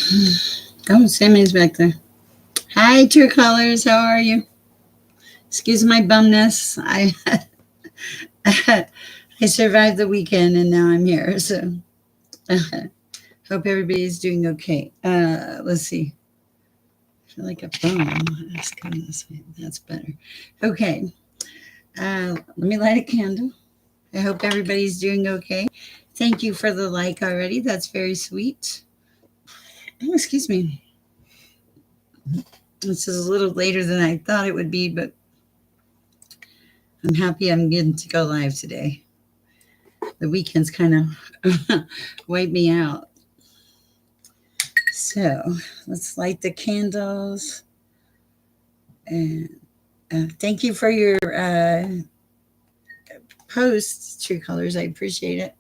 Oh, Sammy's back there. Hi, True Colors. How are you? Excuse my bumness. I survived the weekend and now I'm here. So hope everybody's doing okay. Let's see. I feel like a bum. Let's go this way. That's better. Okay. Let me light a candle. I hope everybody's doing okay. Thank you for the like already. That's very sweet. Oh, excuse me. This is a little later than I thought it would be, but I'm happy I'm getting to go live today. The weekends kind of wiped me out. So let's light the candles. And thank you for your posts, True Colors. I appreciate it.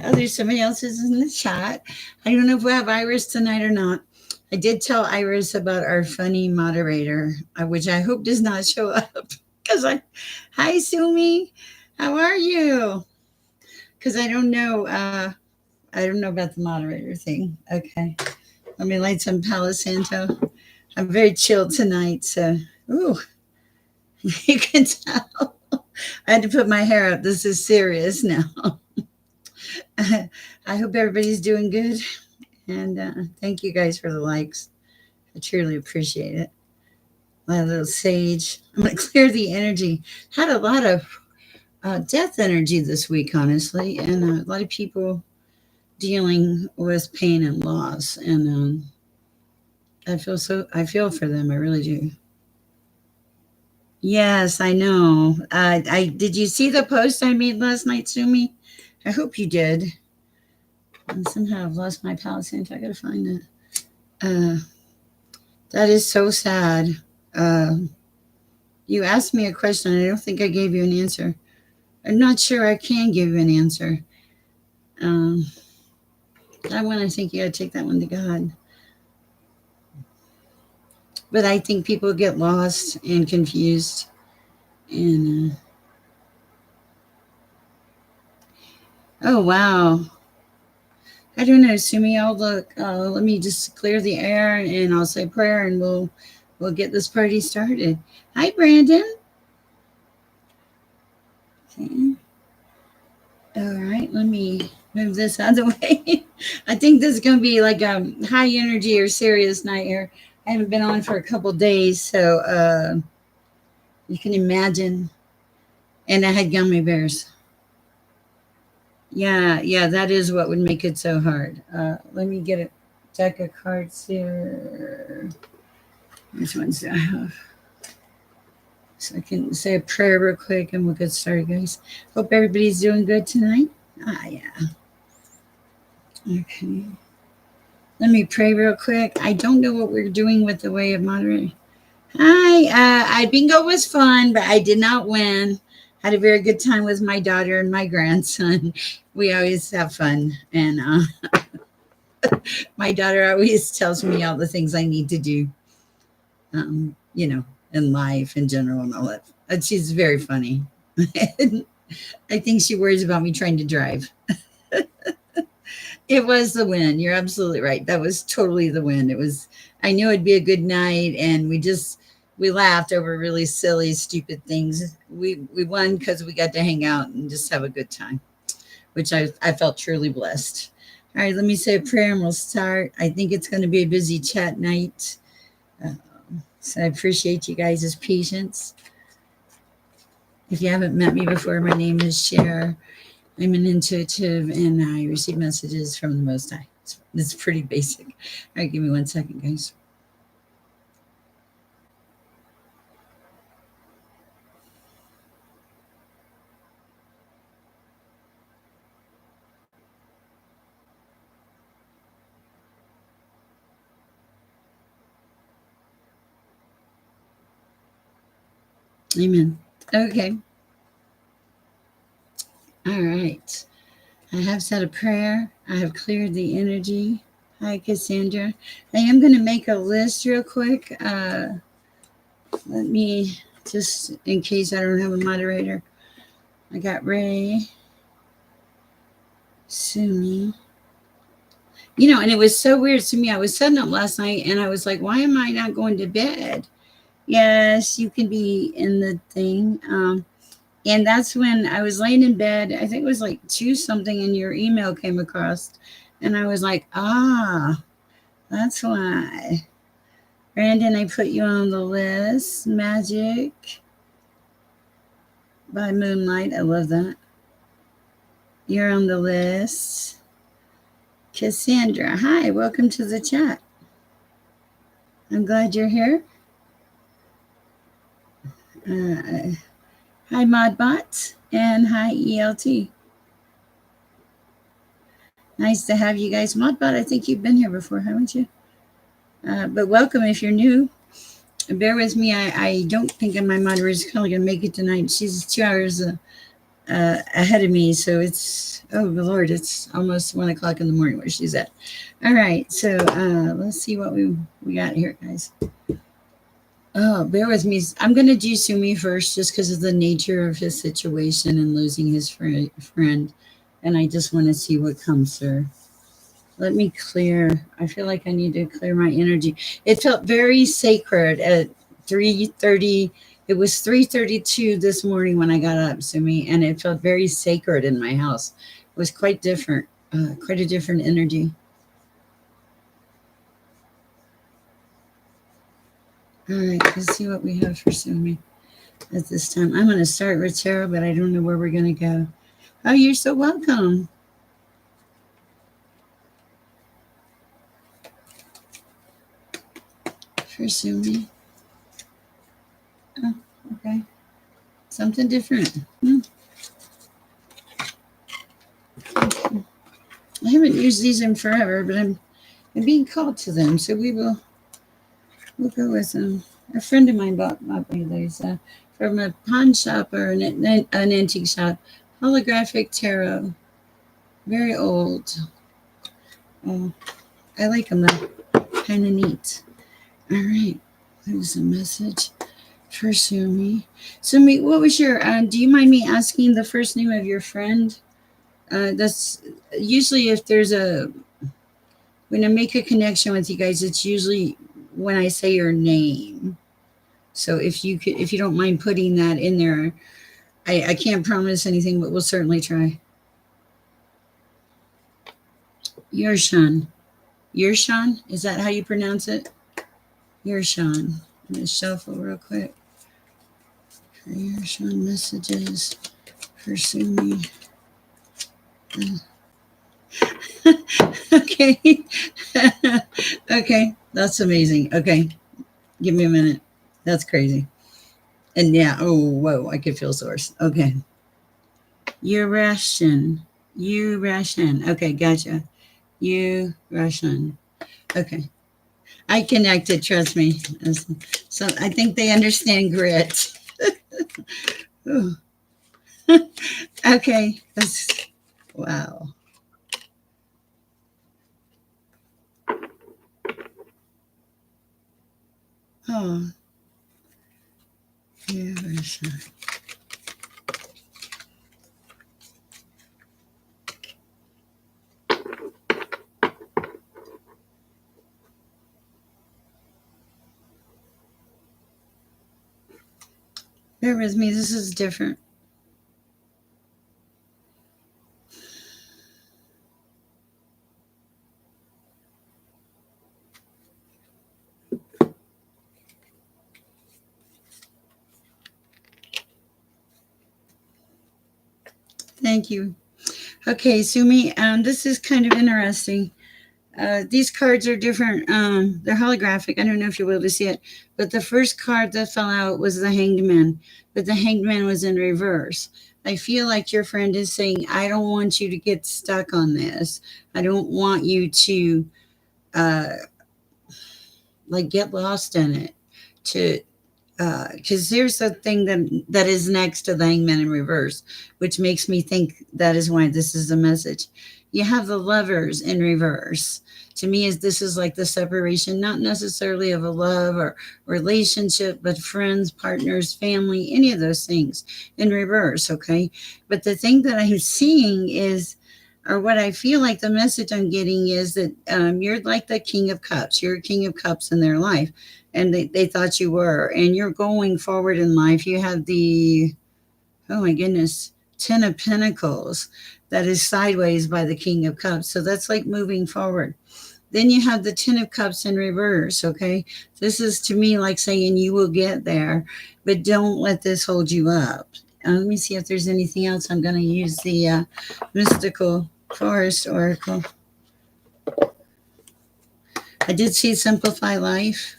Oh, there's somebody else's in the chat. I don't know if we have Iris tonight or not. I did tell Iris about our funny moderator, which I hope does not show up. Because hi, Sumi. How are you? Because I don't know about the moderator thing. Okay. Let me light some Palo Santo. I'm very chilled tonight, so ooh, you can tell. I had to put my hair up. This is serious now. I hope everybody's doing good, and thank you guys for the likes. I truly appreciate it. A little sage. I'm gonna clear the energy. Had a lot of death energy this week, honestly, and a lot of people dealing with pain and loss, and I feel for them. I really do. Yes, I know. I did you see the post I made last night, Sumi? I hope you did. And somehow I've lost my Palo Santo. I gotta find it. Uh, that is so sad. Uh, you asked me a question. I don't think I gave you an answer. I'm not sure I can give you an answer. Um, that one, I think you gotta take that one to God. But I think people get lost and confused. And oh wow, I don't know, Sumi. I'll look. Let me just clear the air, and I'll say prayer, and we'll get this party started. Hi, Brandon. Okay. All right. Let me move this out of the way. I think this is going to be like a high energy or serious night here. I haven't been on for a couple days, so you can imagine. And I had gummy bears. Yeah, that is what would make it so hard. Let me get a deck of cards here. Which ones do I have? So I can say a prayer real quick and we'll get started, guys. Hope everybody's doing good tonight. Yeah. Okay. Let me pray real quick. I don't know what we're doing with the way of moderating. Hi. I bingo was fun, but I did not win. Had a very good time with my daughter and my grandson. We always have fun. And my daughter always tells me all the things I need to do, in life in general and all that. And she's very funny. I think she worries about me trying to drive. It was the win. You're absolutely right. That was totally the win. It was, I knew it'd be a good night, and we laughed over really silly, stupid things. We won because we got to hang out and just have a good time, which I felt truly blessed. All right, let me say a prayer and we'll start. I think it's going to be a busy chat night. So I appreciate you guys' patience. If you haven't met me before, my name is Sher. I'm an intuitive and I receive messages from the Most High. It's pretty basic. All right, give me 1 second, guys. Amen. Okay. All right. I have said a prayer. I have cleared the energy. Hi, Cassandra. I am going to make a list real quick. Let me, just in case I don't have a moderator. I got Ray, Sumi. And it was so weird to me. I was setting up last night and I was like, why am I not going to bed? Yes, you can be in the thing. And that's when I was laying in bed. I think it was like two something, and your email came across. And I was like, that's why. Brandon, I put you on the list. Magic by Moonlight. I love that. You're on the list. Cassandra, hi, welcome to the chat. I'm glad you're here. Hi, Modbot, and hi, ELT. Nice to have you guys. Modbot, I think you've been here before, haven't you? But welcome if you're new. Bear with me. I don't think my moderator is probably going to make it tonight. She's 2 hours ahead of me. So it's, oh, Lord, it's almost 1 o'clock in the morning where she's at. All right. So let's see what we got here, guys. Oh, bear with me. I'm going to do Sumi first just because of the nature of his situation and losing his friend. And I just want to see what comes, sir. Let me clear. I feel like I need to clear my energy. It felt very sacred at 3:30. It was 3:32 this morning when I got up, Sumi, and it felt very sacred in my house. It was quite different, quite a different energy. All right, let's see what we have for Sumi at this time. I'm going to start with tarot, but I don't know where we're going to go. Oh, you're so welcome. For Sumi. Oh, okay. Something different. I haven't used these in forever, but I'm being called to them, so we'll go with them. A friend of mine bought one of these from a pawn shop or an antique shop. Holographic tarot, very old. Oh, I like them though, kind of neat. All right, there's a message for Sumi. Sumi, what was your? Do you mind me asking the first name of your friend? That's usually if there's when I make a connection with you guys, it's usually when I say your name. So if you don't mind putting that in there, I can't promise anything, but we'll certainly try. Yershan. Yershan? Is that how you pronounce it? Yershan. I'm going to shuffle real quick. For Yershan messages for Sumi. Okay. Okay. That's amazing. Okay. Give me a minute. That's crazy. And yeah, oh, whoa, I could feel source. Okay. You Russian. Okay, gotcha. You Russian. Okay. I connected, trust me. So I think they understand grit. Okay. That's wow. Oh. You Russian. Bear with me. This is different. Thank you. Okay, Sumi, this is kind of interesting. These cards are different. They're holographic. I don't know if you'll be able to see it, but the first card that fell out was the Hanged Man, but the Hanged Man was in reverse. I feel like your friend is saying, I don't want you to get stuck on this. I don't want you to like get lost in it. Because here's the thing that is next to the Hangman in reverse, which makes me think that is why this is a message. You have the Lovers in reverse. To me, this is like the separation, not necessarily of a love or relationship, but friends, partners, family, any of those things in reverse. Okay, but the thing that I'm seeing is or what I feel like the message I'm getting is that you're like the King of Cups. You're a King of Cups in their life, and they thought you were. And you're going forward in life. You have the, oh my goodness, Ten of Pentacles that is sideways by the King of Cups. So that's like moving forward. Then you have the Ten of Cups in reverse, okay? This is to me like saying you will get there, but don't let this hold you up. Let me see if there's anything else. I'm going to use the Mystical Forest Oracle. I did see Simplify Life.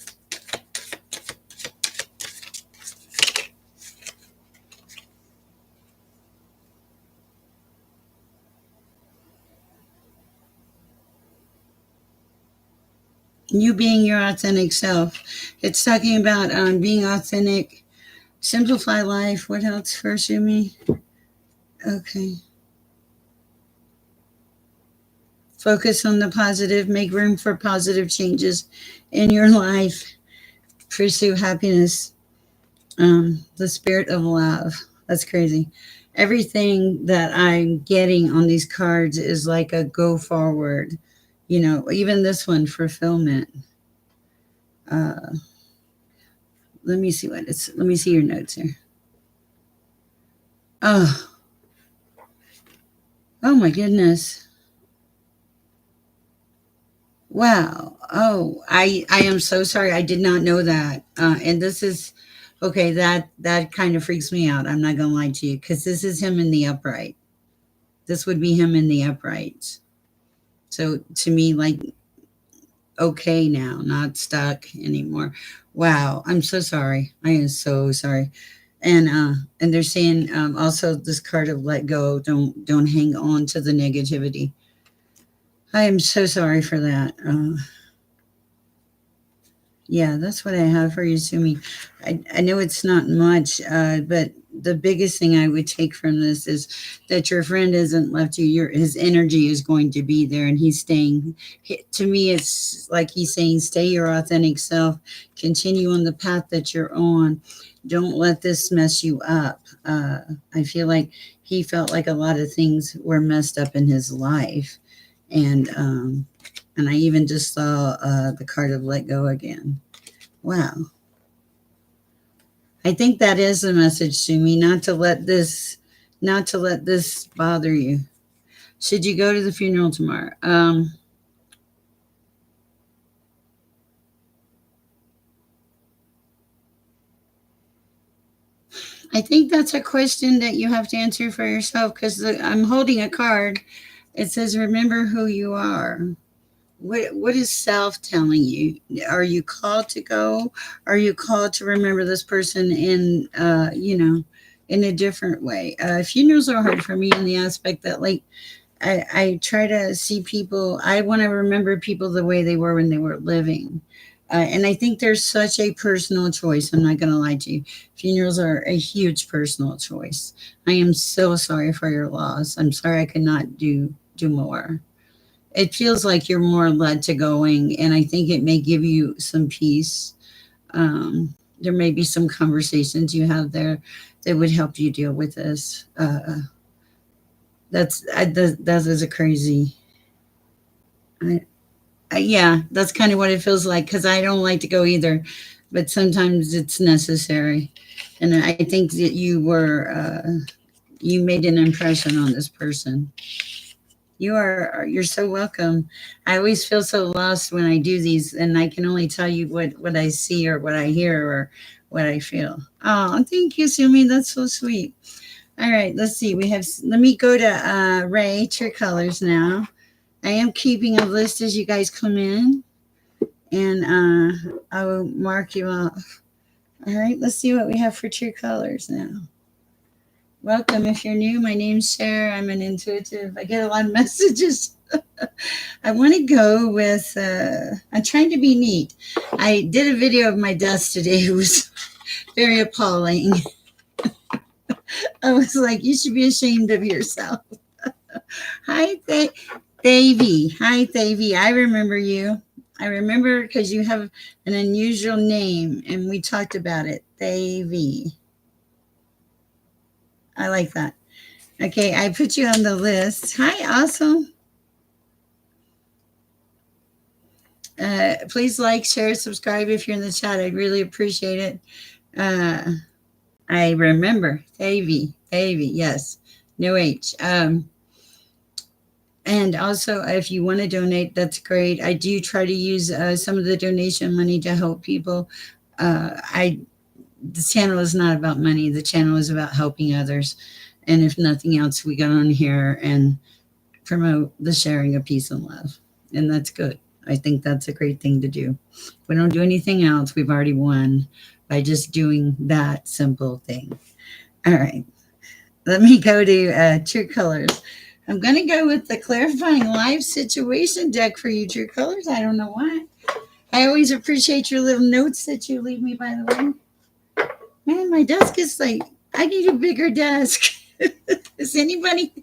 You being your authentic self. It's talking about being authentic. Simplify life. What else for Shumi? Okay. Focus on the positive. Make room for positive changes in your life. Pursue happiness. The spirit of love. That's crazy. Everything that I'm getting on these cards is like a go forward. You know, even this one, fulfillment. Uh, let me see what it's. Let me see your notes here. Oh, oh my goodness. Wow. Oh, I am so sorry. I did not know that. And this is okay. That kind of freaks me out. I'm not gonna lie to you because this is him in the upright. This would be him in the upright. So to me, like okay now, not stuck anymore. Wow. I'm so sorry. I am so sorry. And they're saying also this card of let go. Don't hang on to the negativity. I am so sorry for that. Yeah, that's what I have for you, Sumi. I know it's not much, but the biggest thing I would take from this is that your friend hasn't left you. His energy is going to be there, and he's staying. To me, it's like he's saying, "Stay your authentic self. Continue on the path that you're on. Don't let this mess you up." I feel like he felt like a lot of things were messed up in his life, and I even just saw the card of let go again. Wow. I think that is the message to me, not to let this bother you. Should you go to the funeral tomorrow? I think that's a question that you have to answer for yourself because I'm holding a card. It says, remember who you are. What is self telling you? Are you called to go? Are you called to remember this person in in a different way? Funerals are hard for me in the aspect that like I try to see people. I want to remember people the way they were when they were living. And I think there's such a personal choice. I'm not going to lie to you. Funerals are a huge personal choice. I am so sorry for your loss. I'm sorry I could not do more. It feels like you're more led to going, and I think it may give you some peace. There may be some conversations you have there that would help you deal with this. That is a crazy. I, yeah, that's kind of what it feels like because I don't like to go either, but sometimes it's necessary. And I think that you made an impression on this person. You're so welcome. I always feel so lost when I do these, and I can only tell you what I see or what I hear or what I feel. Oh, thank you, Sumi. That's so sweet. All right, let's see. Let me go to Ray, True Colors now. I am keeping a list as you guys come in, and I will mark you off. All right, let's see what we have for True Colors now. Welcome. If you're new, my name's Sher. I'm an intuitive. I get a lot of messages. I want to go with, I'm trying to be neat. I did a video of my desk today. It was very appalling. I was like, you should be ashamed of yourself. Hi, Thavy. Hi, Thavy. I remember you. I remember because you have an unusual name, and we talked about it. Thavy. I like that. Okay, I put you on the list. Hi, awesome. Please like, share, subscribe if you're in the chat. I'd really appreciate it. Uh, I remember Davy, yes, no H. And also, if you want to donate, that's great. I do try to use some of the donation money to help people. I The channel is not about money. The channel is about helping others. And if nothing else, we got on here and promote the sharing of peace and love. And that's good. I think that's a great thing to do. If we don't do anything else, we've already won by just doing that simple thing. All right. Let me go to True Colors. I'm going to go with the Clarifying Life Situation deck for you, True Colors. I don't know why. I always appreciate your little notes that you leave me, by the way. Man, my desk is like, I need a bigger desk. Does anybody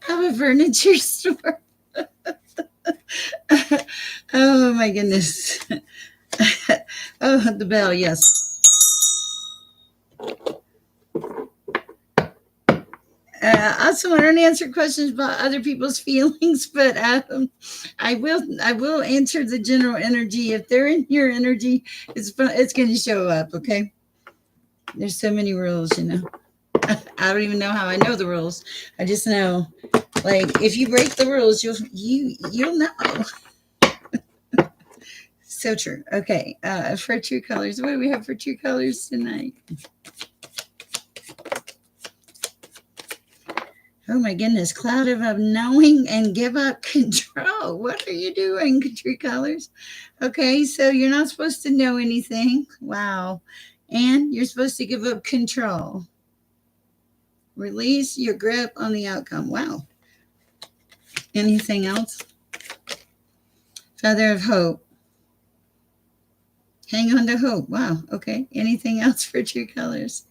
have a furniture store? Oh, my goodness. Oh, the bell, yes. Also, I don't answer questions about other people's feelings, but I will answer the general energy. If they're in your energy, it's going to show up. Okay. There's so many rules, you know. I don't even know how I know the rules. I just know, like, if you break the rules, you'll know. So true. Okay. For True Colors, what do we have for True Colors tonight? Oh my goodness, cloud of unknowing and give up control. What are you doing, True Colors? Okay, so you're not supposed to know anything. Wow. And you're supposed to give up control. Release your grip on the outcome. Wow. Anything else? Feather of hope. Hang on to hope. Wow. Okay. Anything else for True Colors?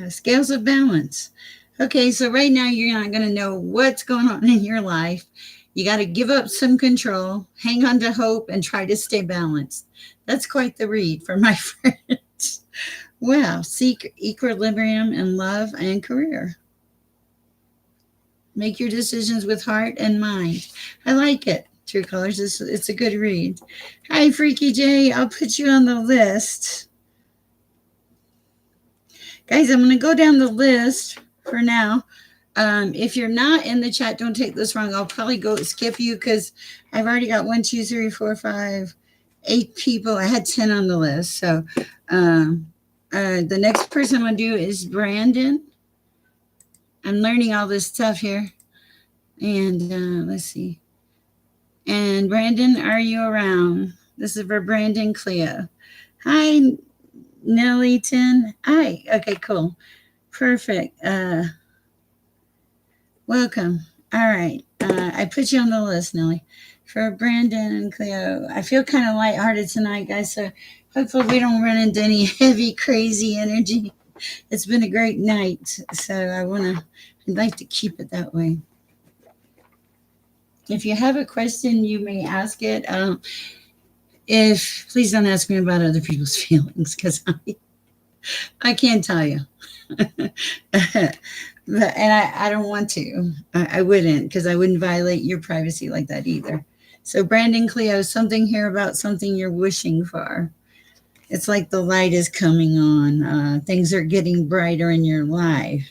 Scales of balance. Okay, so right now you're not going to know what's going on in your life. You got to give up some control, hang on to hope, and try to stay balanced. That's quite the read for my friends. Wow, seek equilibrium in love and career. Make your decisions with heart and mind. I like it. True Colors, it's a good read. Hi, Freaky J. I'll put you on the list. Guys, I'm going to go down the list for now. If you're not in the chat, don't take this wrong. I'll probably go skip you because I've already got 1, 2, 3, 4, 5, 8 people. I had 10 on the list. So the next person I'm going to do is Brandon. I'm learning all this stuff here. And let's see. And Brandon, are you around? This is for Brandon Cleo. Hi, Nellyton. Hi. Okay, cool. Perfect. Welcome. All right. I put you on the list, Nelly. For Brandon and Cleo. I feel kind of lighthearted tonight, guys. So hopefully we don't run into any heavy, crazy energy. It's been a great night. So I'd like to keep it that way. If you have a question, you may ask it. Please don't ask me about other people's feelings because I can't tell you. And I don't want to. I wouldn't because I wouldn't violate your privacy like that either. So Brandon Cleo, something here about something you're wishing for. It's like the light is coming on. Things are getting brighter in your life.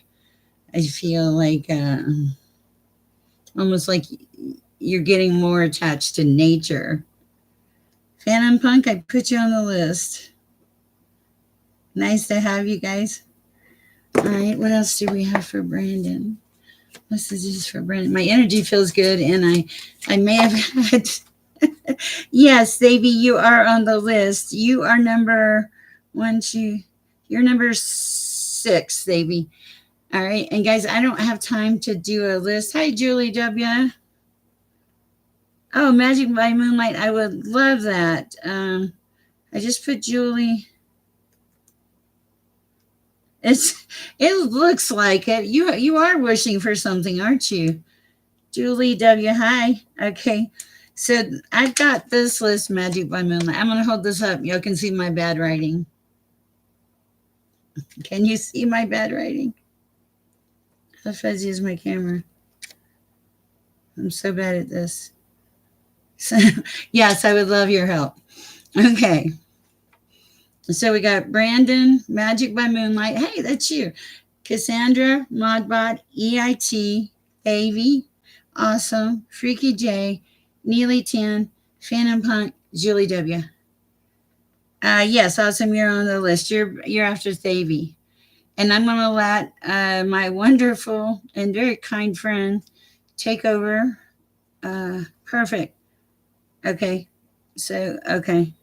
I feel like almost like you're getting more attached to nature. Phantom Punk, I put you on the list. Nice to have you guys. All right, what else do we have for Brandon? Messages for Brandon. My energy feels good, and I may have had. Yes, Davy, you are on the list. You are number 1, 2. You're number 6, Davy. All right, and guys, I don't have time to do a list. Hi, Julie W. Oh, Magic by Moonlight. I would love that. I just put Julie. It looks like it. You are wishing for something, aren't you? Julie W. Hi. Okay. So I've got this list, Magic by Moonlight. I'm gonna hold this up. Y'all can see my bad writing. Can you see my bad writing? How fuzzy is my camera? I'm so bad at this. So, yes, I would love your help. Okay. So we got Brandon, Magic by Moonlight. Hey, that's you. Cassandra, Modbot, EIT, Avy, Awesome, Freaky J, Neely 10, Phantom Punk, Julie W. Yes, Awesome, you're on the list. You're after Thavy. And I'm gonna let my wonderful and very kind friend take over. Perfect. Okay. So okay.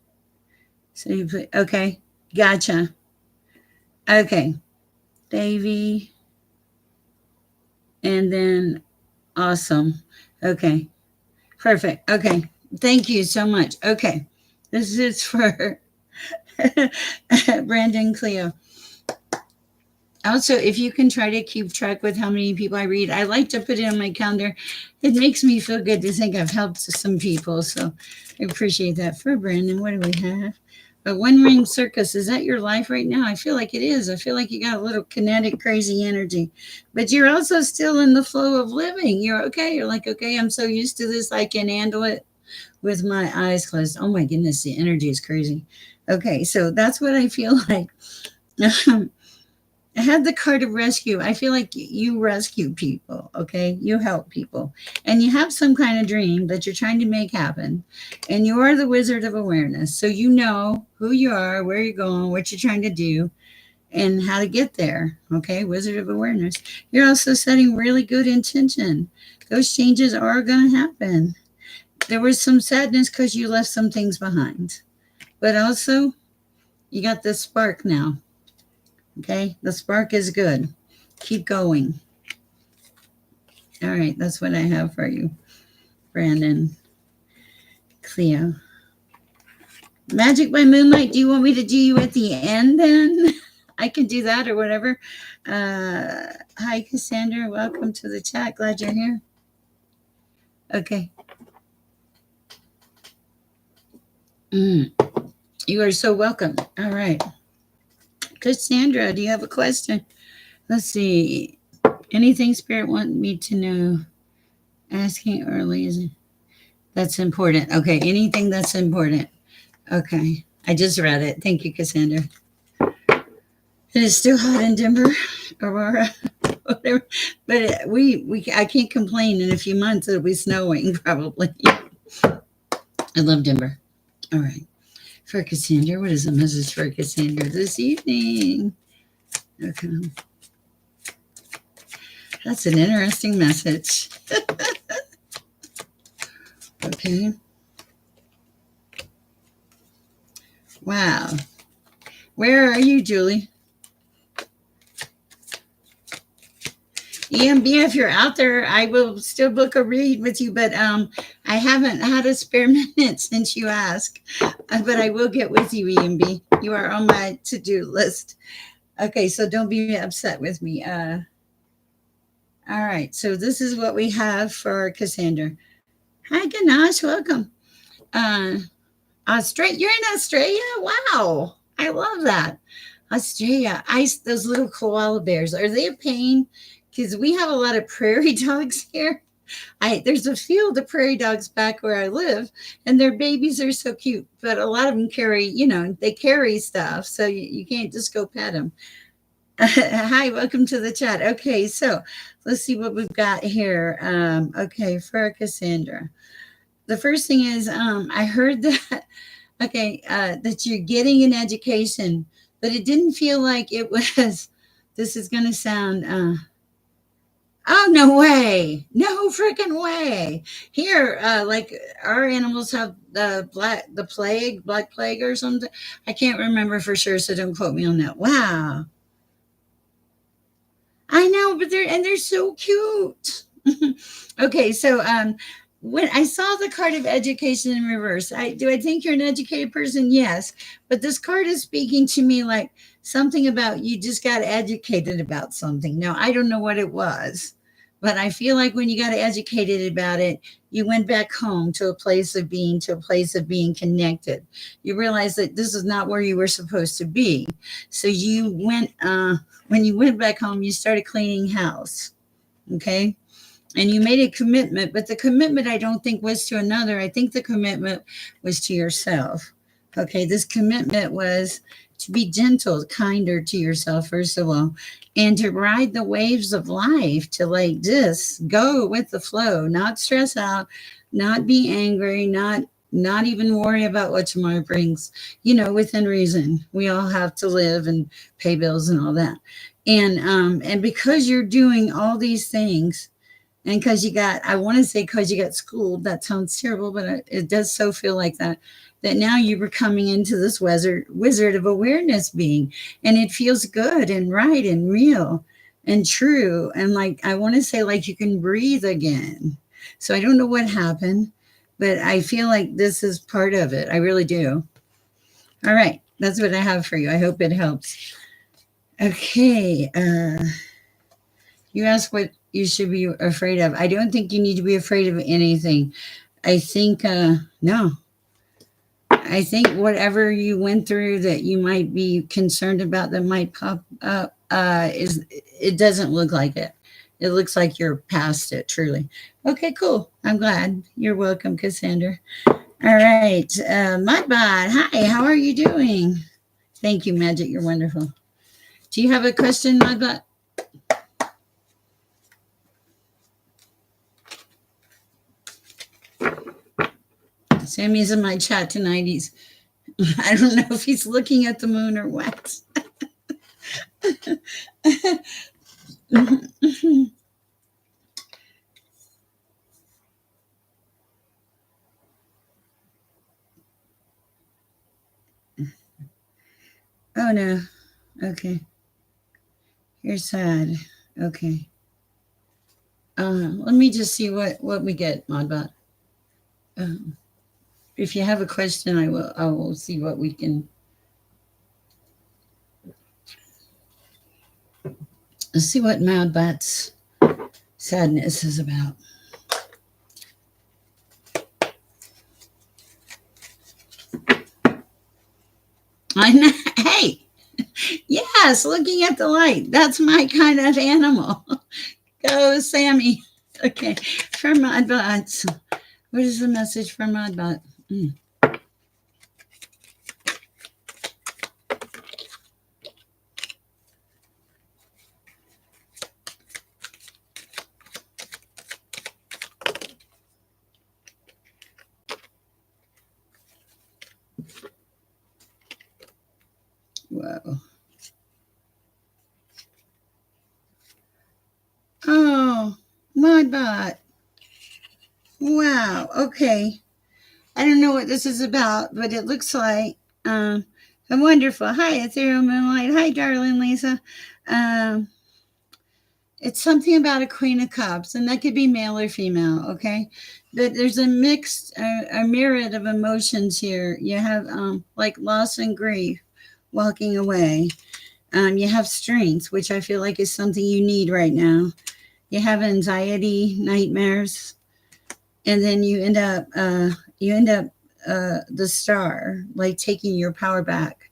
So you put okay. Gotcha. Okay. Davy and then awesome. Okay. Perfect. Okay. Thank you so much. Okay. This is for Brandon Cleo. Also, if you can try to keep track with how many people I read, I like to put it on my calendar. It makes me feel good to think I've helped some people. So I appreciate that. For Brandon, what do we have? A one ring circus. Is that your life right now? I feel like it is. I feel like you got a little kinetic, crazy energy, but you're also still in the flow of living. You're okay. You're like, okay, I'm so used to this. I can handle it with my eyes closed. Oh my goodness, the energy is crazy. Okay, so that's what I feel like. I had the card of rescue. I feel like you rescue people, okay? You help people. And you have some kind of dream that you're trying to make happen. And you are the wizard of awareness. So you know who you are, where you're going, what you're trying to do, and how to get there, okay? Wizard of awareness. You're also setting really good intention. Those changes are going to happen. There was some sadness because you left some things behind. But also, you got the spark now. Okay, the spark is good. Keep going. All right, that's what I have for you, Brandon. Cleo. Magic by Moonlight, do you want me to do you at the end then? I can do that or whatever. Hi, Cassandra. Welcome to the chat. Glad you're here. Okay. You are so welcome. All right. Cassandra, do you have a question? Let's see. Anything Spirit want me to know? Asking early is that's important. Okay, anything that's important. Okay, I just read it. Thank you, Cassandra. It is still hot in Denver, Aurora, whatever. But I can't complain. In a few months, it'll be snowing probably. I love Denver. All right, for Cassandra, what is the message for Cassandra this evening? Okay, that's an interesting message. Okay. Wow. Where are you, Julie? EMB, if you're out there, I will still book a read with you, but I haven't had a spare minute since you asked. But I will get with you, EMB. You are on my to-do list. Okay, so don't be upset with me. All right, so this is what we have for Cassandra. Hi, Ganesh, welcome. Australia, you're in Australia? Wow, I love that. Australia, those little koala bears, are they a pain? Because we have a lot of prairie dogs here. There's a field of prairie dogs back where I live, and their babies are so cute. But a lot of them carry, they carry stuff, so you can't just go pet them. Hi, welcome to the chat. Okay, so let's see what we've got here. Okay, for Cassandra, the first thing is I heard that. Okay, that you're getting an education, but it didn't feel like it was. This is going to sound. Oh, no way. No freaking way. Here, like our animals have the black plague or something. I can't remember for sure, so don't quote me on that. Wow. I know, but they're so cute. Okay, so when I saw the card of education in reverse, do I think you're an educated person? Yes, but this card is speaking to me like something about you just got educated about something. Now I don't know what it was, but I feel like when you got educated about it, you went back home to a place of being, connected. You realized that this is not where you were supposed to be, so you went. When you went back home, you started cleaning house. Okay. And you made a commitment, but the commitment I don't think was to another. I think the commitment was to yourself. Okay. This commitment was to be gentle, kinder to yourself, first of all, and to ride the waves of life, to like just go with the flow, not stress out, not be angry, not even worry about what tomorrow brings, within reason. We all have to live and pay bills and all that. And because you're doing all these things, and because I want to say because you got schooled, that sounds terrible, but it does so feel like that now you were coming into this wizard of awareness being, and it feels good and right and real and true. And like, I want to say, like, you can breathe again. So I don't know what happened, but I feel like this is part of it. I really do. All right. That's what I have for you. I hope it helps. Okay. You asked what you should be afraid of. I don't think you need to be afraid of anything. I think, no. I think whatever you went through that you might be concerned about that might pop up, it doesn't look like it. It looks like you're past it, truly. Okay, cool. I'm glad. You're welcome, Cassandra. All right. Mudbot, hi, how are you doing? Thank you, Magic. You're wonderful. Do you have a question, Mudbot? Sammy's in my chat tonight. I don't know if he's looking at the moon or what. Oh no. Okay. You're sad. Okay. Let me just see what we get, Modbot. Um, if you have a question, I will see what we can. Let's see what Modbot's sadness is about. I know. Hey, yes, looking at the light. That's my kind of animal. Go, Sammy. Okay, for Modbot. What is the message for Modbot? Whoa. Oh, Modbot. Wow. Okay. I don't know what this is about, but it looks like a wonderful. Hi, Ethereal Moonlight. Hi, darling Lisa. Um, it's something about a Queen of Cups, and that could be male or female, okay? But there's a mixed, a myriad of emotions here. You have like loss and grief, walking away. You have strength, which I feel like is something you need right now. You have anxiety, nightmares, and then you end up the star, like taking your power back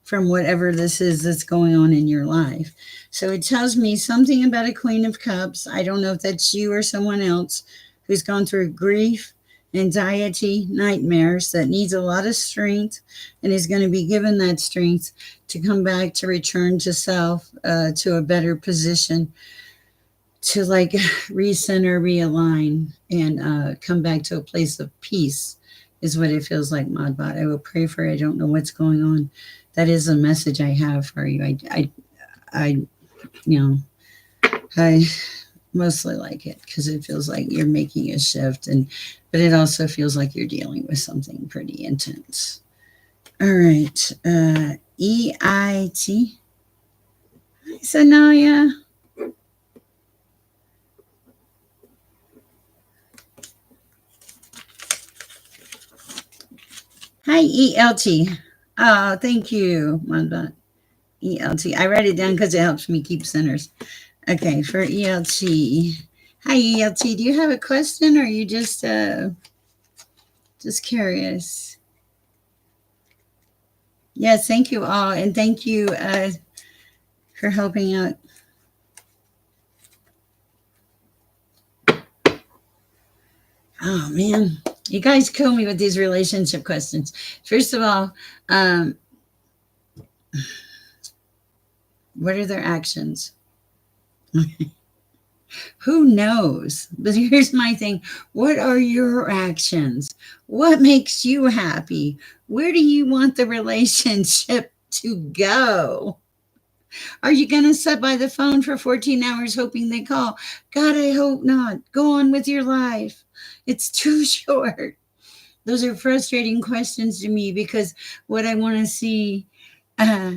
from whatever this is that's going on in your life. So it tells me something about a Queen of Cups. I don't know if that's you or someone else who's gone through grief, anxiety, nightmares, that needs a lot of strength and is going to be given that strength to come back, to return to self, to a better position, to like recenter, realign, and come back to a place of peace, is what it feels like, Modbot. I will pray for you. I don't know what's going on. That is a message I have for you. I you know, I mostly like it because it feels like you're making a shift, but it also feels like you're dealing with something pretty intense. All right, EIT. Hi, Sanaya. Hi, ELT. Oh, thank you, Modbot. ELT. I write it down because it helps me keep centers. Okay, for ELT. Hi, ELT. Do you have a question, or are you just curious? Yes, thank you all, and thank you for helping out. Oh man, you guys kill me with these relationship questions. First of all, um, what are their actions? Who knows? But here's my thing. What are your actions? What makes you happy? Where do you want the relationship to go? Are you going to sit by the phone for 14 hours hoping they call? God, I hope not. Go on with your life. It's too short. Those are frustrating questions to me because what I want to see. Uh,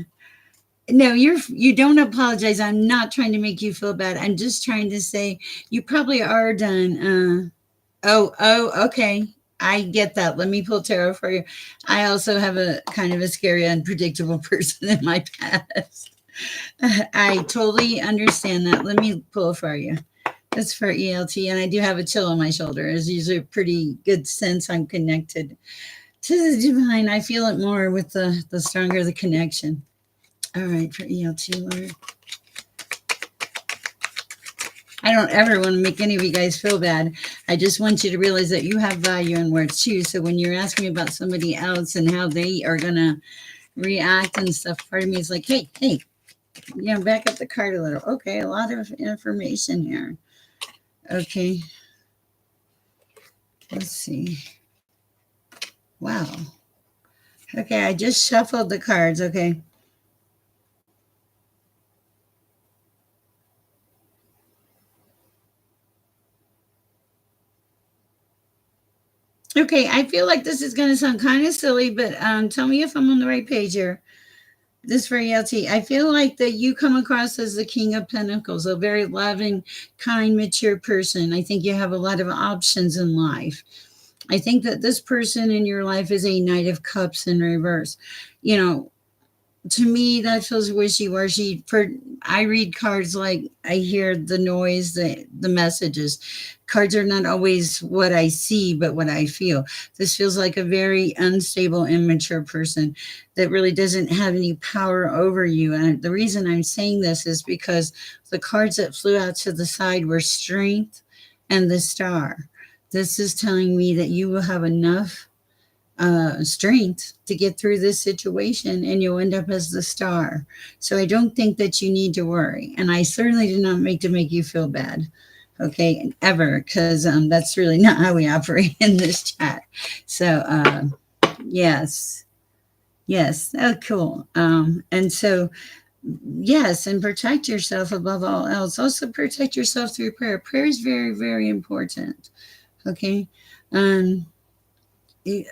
no, you don't apologize. I'm not trying to make you feel bad. I'm just trying to say you probably are done. Okay. I get that. Let me pull tarot for you. I also have a kind of a scary, unpredictable person in my past. I totally understand that. Let me pull for you. That's for ELT, and I do have a chill on my shoulder. It's usually a pretty good sense I'm connected to the divine. I feel it more with the stronger the connection. All right, for ELT, Lord. I don't ever want to make any of you guys feel bad. I just want you to realize that you have value and worth too. So when you're asking me about somebody else and how they are going to react and stuff, part of me is like, hey, back up the card a little. Okay, a lot of information here. Okay. Let's see. Wow. Okay, I just shuffled the cards. Okay. Okay, I feel like this is going to sound kind of silly, but tell me if I'm on the right page here. This for ELT. I feel like that you come across as the King of Pentacles, a very loving, kind, mature person. I think you have a lot of options in life. I think that this person in your life is a Knight of Cups in reverse. You know, to me that feels wishy-washy. For I read cards like I hear the noise, the messages. Cards are not always what I see but what I feel. This feels like a very unstable, immature person that really doesn't have any power over you. And the reason I'm saying this is because the cards that flew out to the side were Strength and the Star. This is telling me that you will have enough strength to get through this situation and you'll end up as the star. So I don't think that you need to worry. And I certainly did not make to make you feel bad. Okay, ever, because that's really not how we operate in this chat. So, yes, yes, oh, cool. And so, yes, and protect yourself above all else. Also, protect yourself through prayer. Prayer is very, very important. Okay, um,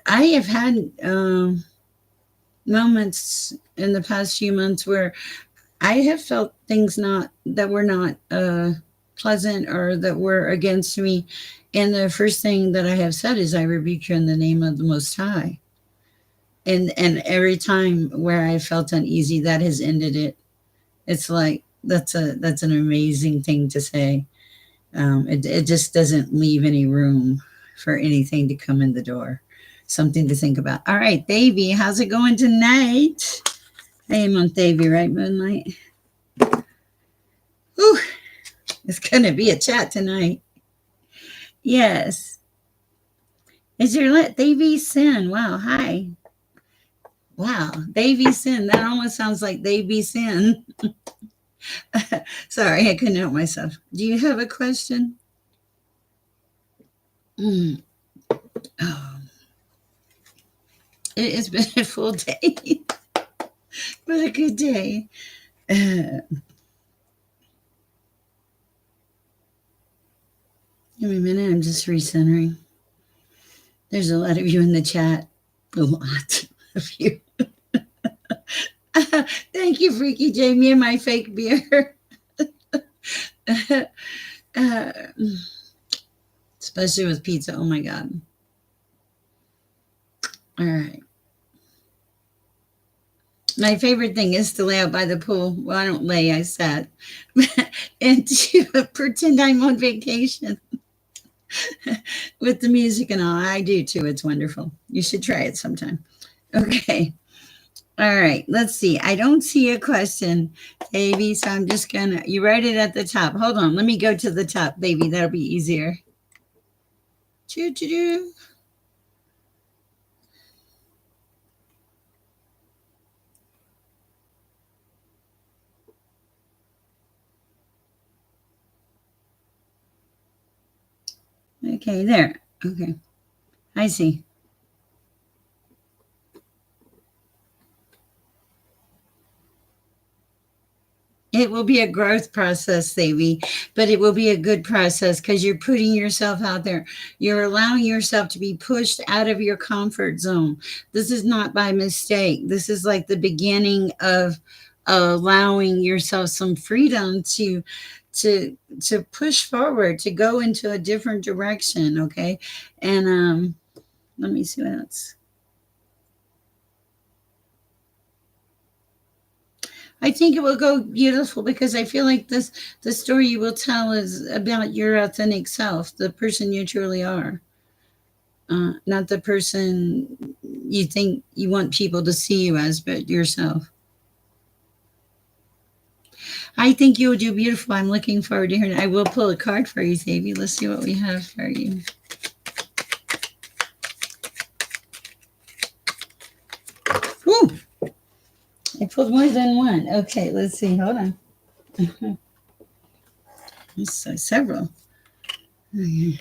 I have had moments in the past few months where I have felt things not that were not pleasant or that were against me. And the first thing that I have said is, I rebuke you in the name of the Most High. And every time where I felt uneasy, that has ended it. It's like that's an amazing thing to say. It just doesn't leave any room for anything to come in the door. Something to think about. All right, baby, how's it going tonight? I am on Thavy, right, Moonlight? Ooh, it's going to be a chat tonight. Yes. Is your let Thavy Sin? Wow, hi. Wow, Thavy Sin. That almost sounds like they be sin. Sorry, I couldn't help myself. Do you have a question? Mm. Oh, it's been a full day, but a good day. Give me a minute. I'm just recentering. There's a lot of you in the chat. A lot of you. Thank you, Freaky Jamie, and my fake beer. Especially with pizza. Oh my God. All right. My favorite thing is to lay out by the pool. Well, I don't lay, I sat. And to pretend I'm on vacation with the music and all. I do too. It's wonderful. You should try it sometime. Okay. All right. Let's see. I don't see a question, baby. So I'm just going to, you write it at the top. Hold on. Let me go to the top, baby. That'll be easier. Choo choo choo. Okay, there. Okay, I see. It will be a growth process, Savy, but it will be a good process because you're putting yourself out there. You're allowing yourself to be pushed out of your comfort zone. This is not by mistake. This is like the beginning of allowing yourself some freedom to push forward, to go into a different direction. Okay, and let me see what else. I think it will go beautiful because I feel like this the story you will tell is about your authentic self, the person you truly are, not the person you think you want people to see you as, but yourself. I think you will do beautiful. I'm looking forward to hearing it. I will pull a card for you, Davey. Let's see what we have for you. Woo! I pulled more than one. Okay, let's see. Hold on. So several. Okay.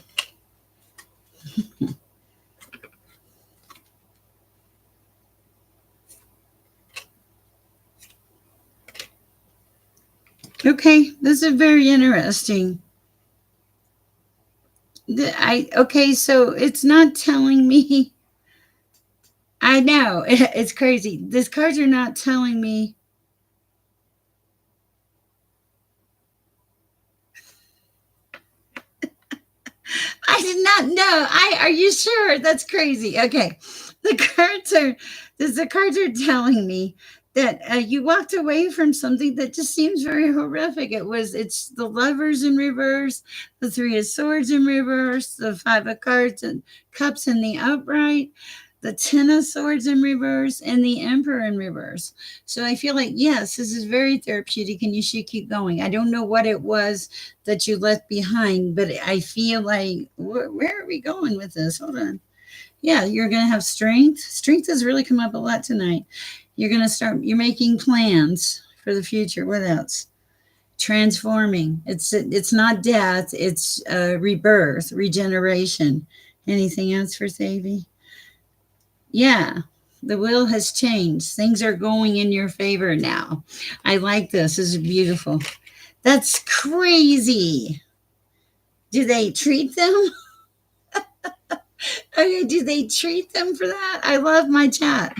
Okay, this is very interesting. I okay, so it's not telling me. I know it's crazy. These cards are not telling me. I did not know. I are you sure? That's crazy. Okay, the cards are. The cards are telling me that you walked away from something that just seems very horrific. It's the lovers in reverse, the three of swords in reverse, the five of cards and cups in the upright, the ten of swords in reverse, and the emperor in reverse. So I feel like yes, this is very therapeutic, and you should keep going. I don't know what it was that you left behind, but I feel like where are we going with this? Hold on. Yeah, you're going to have strength. Strength has really come up a lot tonight. You're going to start, you're making plans for the future. What else? Transforming. It's not death, it's rebirth, regeneration. Anything else for Savy? Yeah, the will has changed. Things are going in your favor now. I like this. This is beautiful. That's crazy. Do they treat them? Okay, do they treat them for that? I love my chat.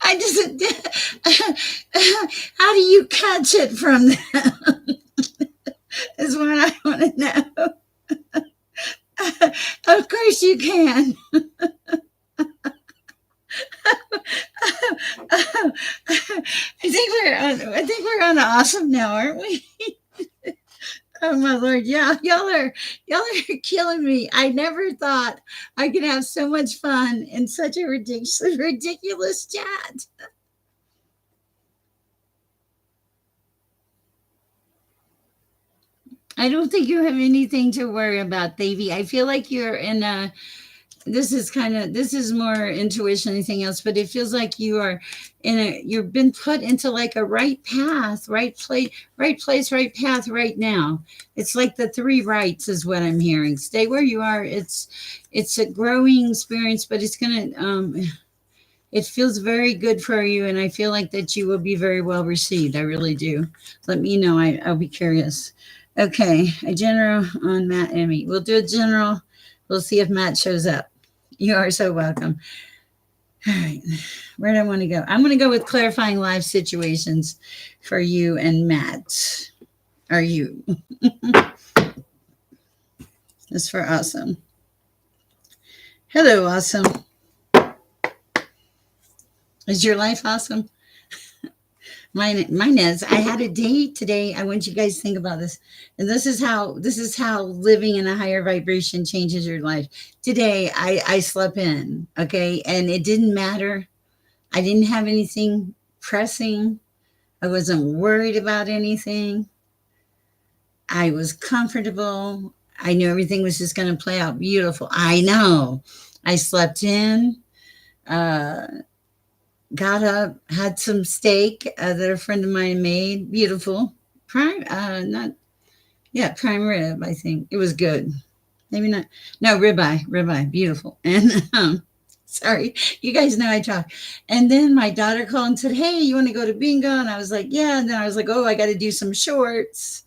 I just, how do you catch it from them? Is what I want to know. Of course you can. I think we're on awesome now, aren't we? Oh my lord, yeah, y'all are killing me. I never thought I could have so much fun in such a ridiculous chat. I don't think you have anything to worry about, Davy. I feel like you're in a this is more intuition than anything else, but it feels like you are you've been put into like a right path, right place, right path right now. It's like the three rights is what I'm hearing. Stay where you are. It's a growing experience, but it's gonna it feels very good for you, and I feel like that you will be very well received. I really do. Let me know. I'll be curious. Okay, a general on Matt and me. We'll do a general. We'll see if Matt shows up. You are so welcome. All right, where do I want to go? I'm going to go with clarifying live situations for you and Matt. Are you? That's for awesome. Hello, awesome. Is your life awesome? Mine is. I had a date today. I want you guys to think about this, and this is how living in a higher vibration changes your life. Today, I slept in, okay, and it didn't matter. I didn't have anything pressing. I wasn't worried about anything. I was comfortable. I knew everything was just going to play out beautiful. I know. I slept in, uh, got up, had some steak that a friend of mine made. Beautiful. Prime, not, yeah, prime rib, I think. It was good. Maybe not. No, ribeye, ribeye. Beautiful. And, sorry, you guys know I talk. And then my daughter called and said, "Hey, you want to go to bingo?" And I was like, "Yeah." And then I was like, "Oh, I got to do some shorts."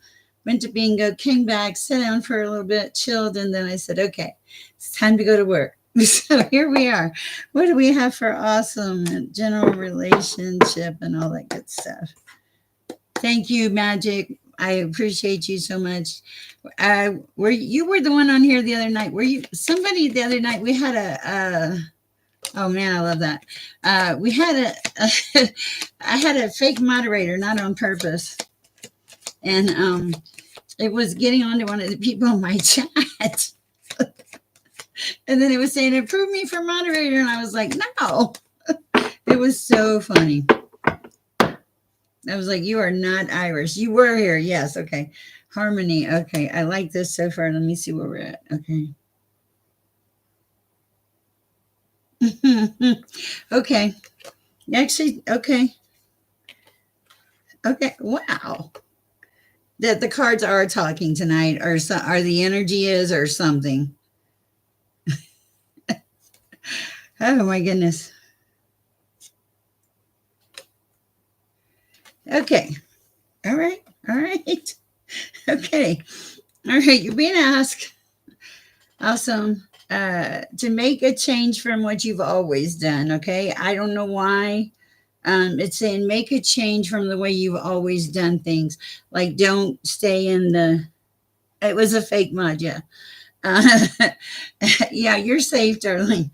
Went to bingo, came back, sat down for a little bit, chilled, and then I said, "Okay, it's time to go to work." So here we are. What do we have for awesome general relationship and all that good stuff? Thank you, Magic. I appreciate you so much. Were you were the one on here the other night? Were you somebody the other night? We had a oh man, I love that. We had I had a fake moderator, not on purpose, and it was getting onto one of the people in my chat. And then it was saying, "Approve me for moderator." And I was like, "No." It was so funny. I was like, "You are not Irish. You were here." Yes. Okay. Harmony. Okay. I like this so far. Let me see where we're at. Okay. Okay. Actually, okay. Okay. Wow. That the cards are talking tonight, or so, or the energy is, or something. Oh my goodness. Okay. All right. All right. Okay. All right. You're being asked. Awesome. To make a change from what you've always done. Okay. I don't know why. It's saying make a change from the way you've always done things. Like don't stay in the. It was a fake mod. Yeah. Uh, yeah. You're safe, darling.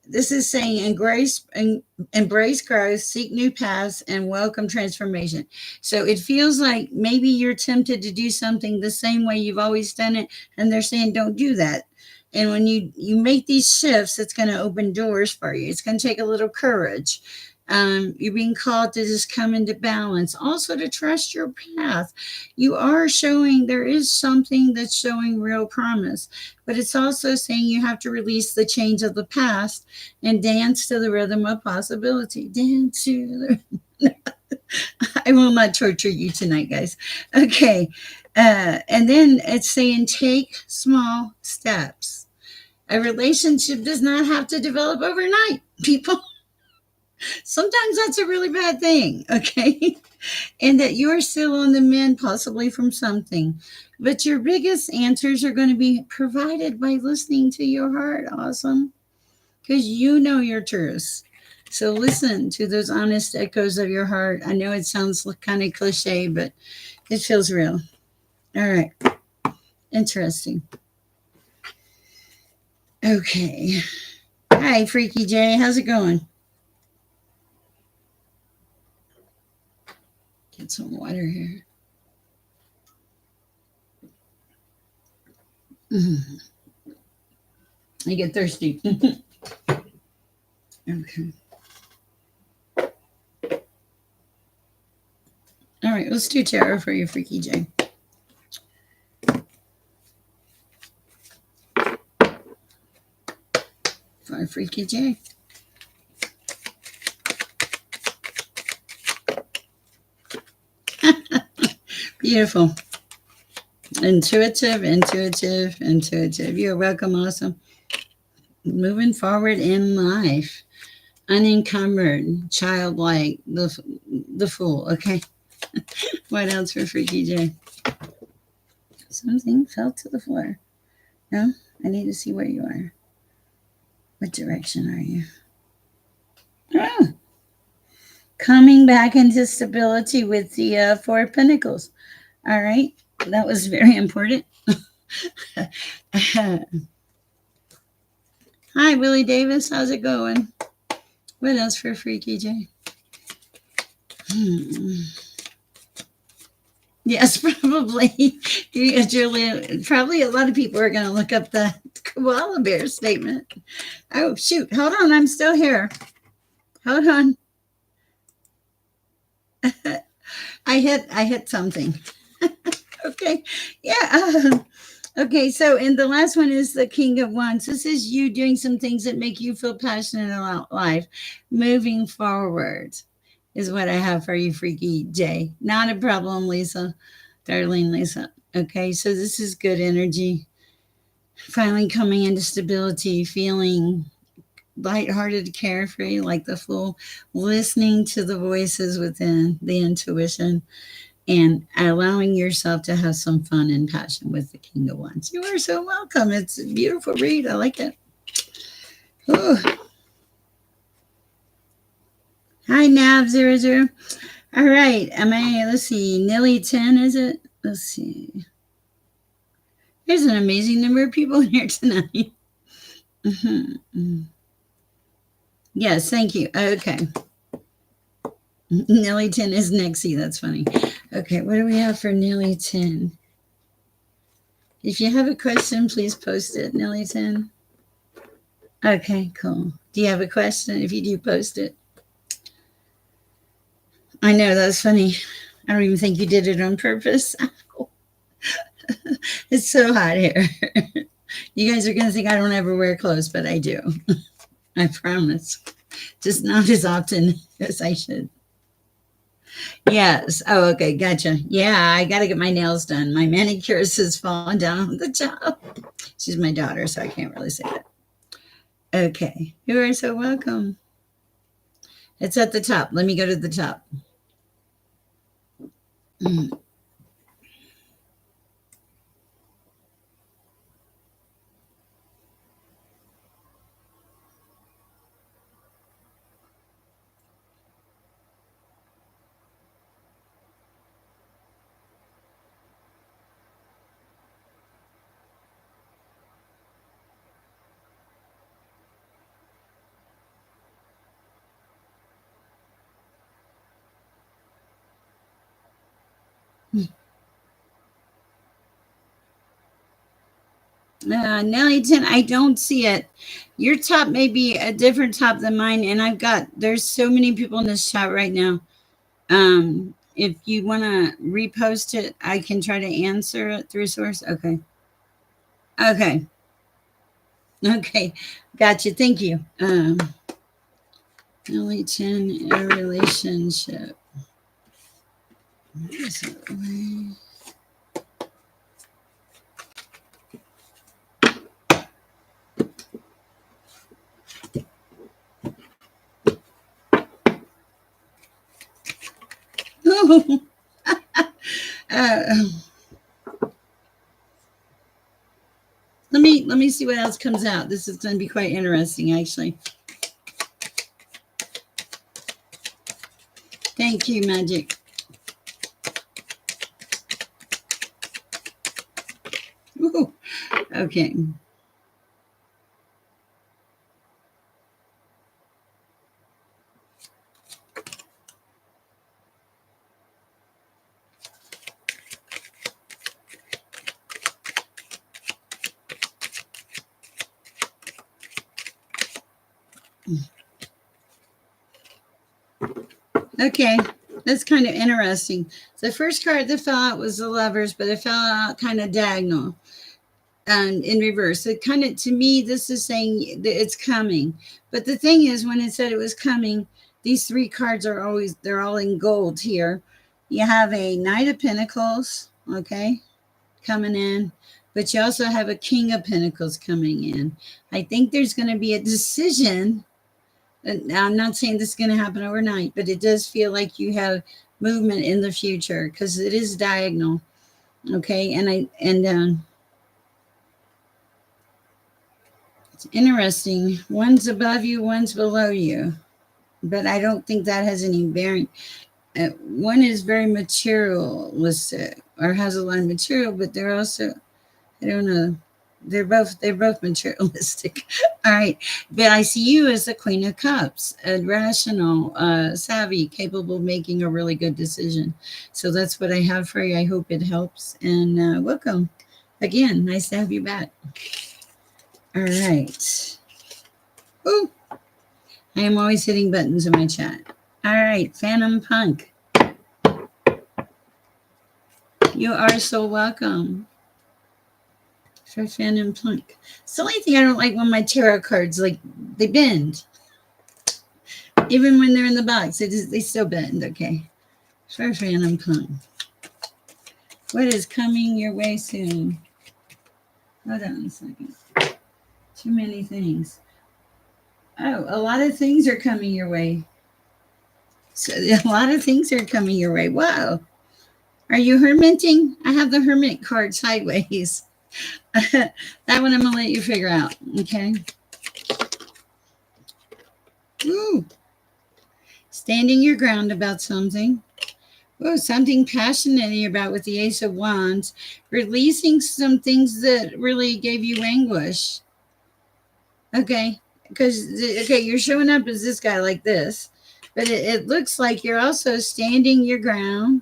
This is saying embrace growth, seek new paths, and welcome transformation. So it feels like maybe you're tempted to do something the same way you've always done it, and they're saying don't do that. And when you make these shifts, it's going to open doors for you. It's going to take a little courage. You're being called to just come into balance. Also to trust your path. You are showing there is something that's showing real promise, but it's also saying you have to release the chains of the past and dance to the rhythm of possibility. Dance to the. I will not torture you tonight, guys. Okay. And then it's saying take small steps. A relationship does not have to develop overnight, people. Sometimes that's a really bad thing, okay? And that you're still on the mend, possibly from something. But your biggest answers are going to be provided by listening to your heart. Awesome. Because you know your truths. So listen to those honest echoes of your heart. I know it sounds kind of cliche, but it feels real. All right. Interesting. Okay. Hi, Freaky J. How's it going? Get some water here. I get thirsty. Okay. All right, let's do tarot for you, Freaky J. For Freaky J. Beautiful. Intuitive, intuitive, intuitive. You're welcome, awesome. Moving forward in life. Unencumbered, childlike, the fool. Okay. What else for Freaky J? Something fell to the floor. No? I need to see where you are. What direction are you? Oh, coming back into stability with the Four of Pentacles. All right. That was very important. Hi, Willie Davis. How's it going? What else for Freaky J? Yes, probably. Julia, probably a lot of people are going to look up the koala bear statement. Oh, shoot. Hold on. I'm still here. Hold on. I hit something. Okay. Yeah. Okay. So, and the last one is the King of Wands. This is you doing some things that make you feel passionate about life. Moving forward is what I have for you, Freaky J. Not a problem, Lisa. Darling Lisa. Okay. So, this is good energy. Finally coming into stability, feeling lighthearted, carefree, like the fool, listening to the voices within, the intuition, and allowing yourself to have some fun and passion with the King of Wands. You are so welcome. It's a beautiful read. I like it. Ooh. Hi, Nav00. All right. Let's see, nearly 10, is it? Let's see. There's an amazing number of people in here tonight. Mm-hmm. Yes, thank you. Okay. Nearly 10 is Nexie. That's funny. Okay, what do we have for nearly 10? If you have a question, please post it, nearly 10. Okay, cool. Do you have a question? If you do, post it. I know, that's funny. I don't even think you did it on purpose. It's so hot here. You guys are going to think I don't ever wear clothes, but I do. I promise. Just not as often as I should. Yes. Oh, okay. Gotcha. Yeah, I got to get my nails done. My manicurist has fallen down on the job. She's my daughter, so I can't really say that. Okay. You are so welcome. It's at the top. Let me go to the top. Nellington, I don't see it. Your top may be a different top than mine, and there's so many people in this chat right now. If you want to repost it, I can try to answer it through source. Okay. Okay. Okay. Gotcha. Thank you. Nellington, a relationship. Oh. Let me see what else comes out. This is going to be quite interesting, actually. Thank you, Magic. Ooh. Okay. Okay, that's kind of interesting. The first card that fell out was the Lovers, but it fell out kind of diagonal and in reverse. It kind of, to me, this is saying that it's coming. But the thing is, when it said it was coming, these three cards are always, they're all in gold here. You have a Knight of Pentacles, okay, coming in, but you also have a King of Pentacles coming in. I think there's going to be a decision. And I'm not saying this is going to happen overnight, but it does feel like you have movement in the future because it is diagonal. Okay. It's interesting. One's above you, one's below you, but I don't think that has any bearing. One is very materialistic or has a lot of material, but they're also, I don't know. They're both materialistic. All right. But I see you as the Queen of Cups, rational, savvy, capable of making a really good decision. So that's what I have for you. I hope it helps. And welcome. Again, nice to have you back. All right. Ooh. I am always hitting buttons in my chat. All right. Phantom Punk. You are so welcome. For Fan and Plunk. It's the only thing I don't like when my tarot cards, like, they bend. Even when they're in the box, they still bend. Okay. For Fan and Plunk. What is coming your way soon? Hold on a second. Too many things. Oh, a lot of things are coming your way. So a lot of things are coming your way. Wow. Are you hermiting? I have the hermit card sideways. That one I'm going to let you figure out. Okay. Ooh. Standing your ground about something. Oh, something passionate you're about with the Ace of Wands. Releasing some things that really gave you anguish. Okay. Because, okay, you're showing up as this guy like this. But it looks like you're also standing your ground.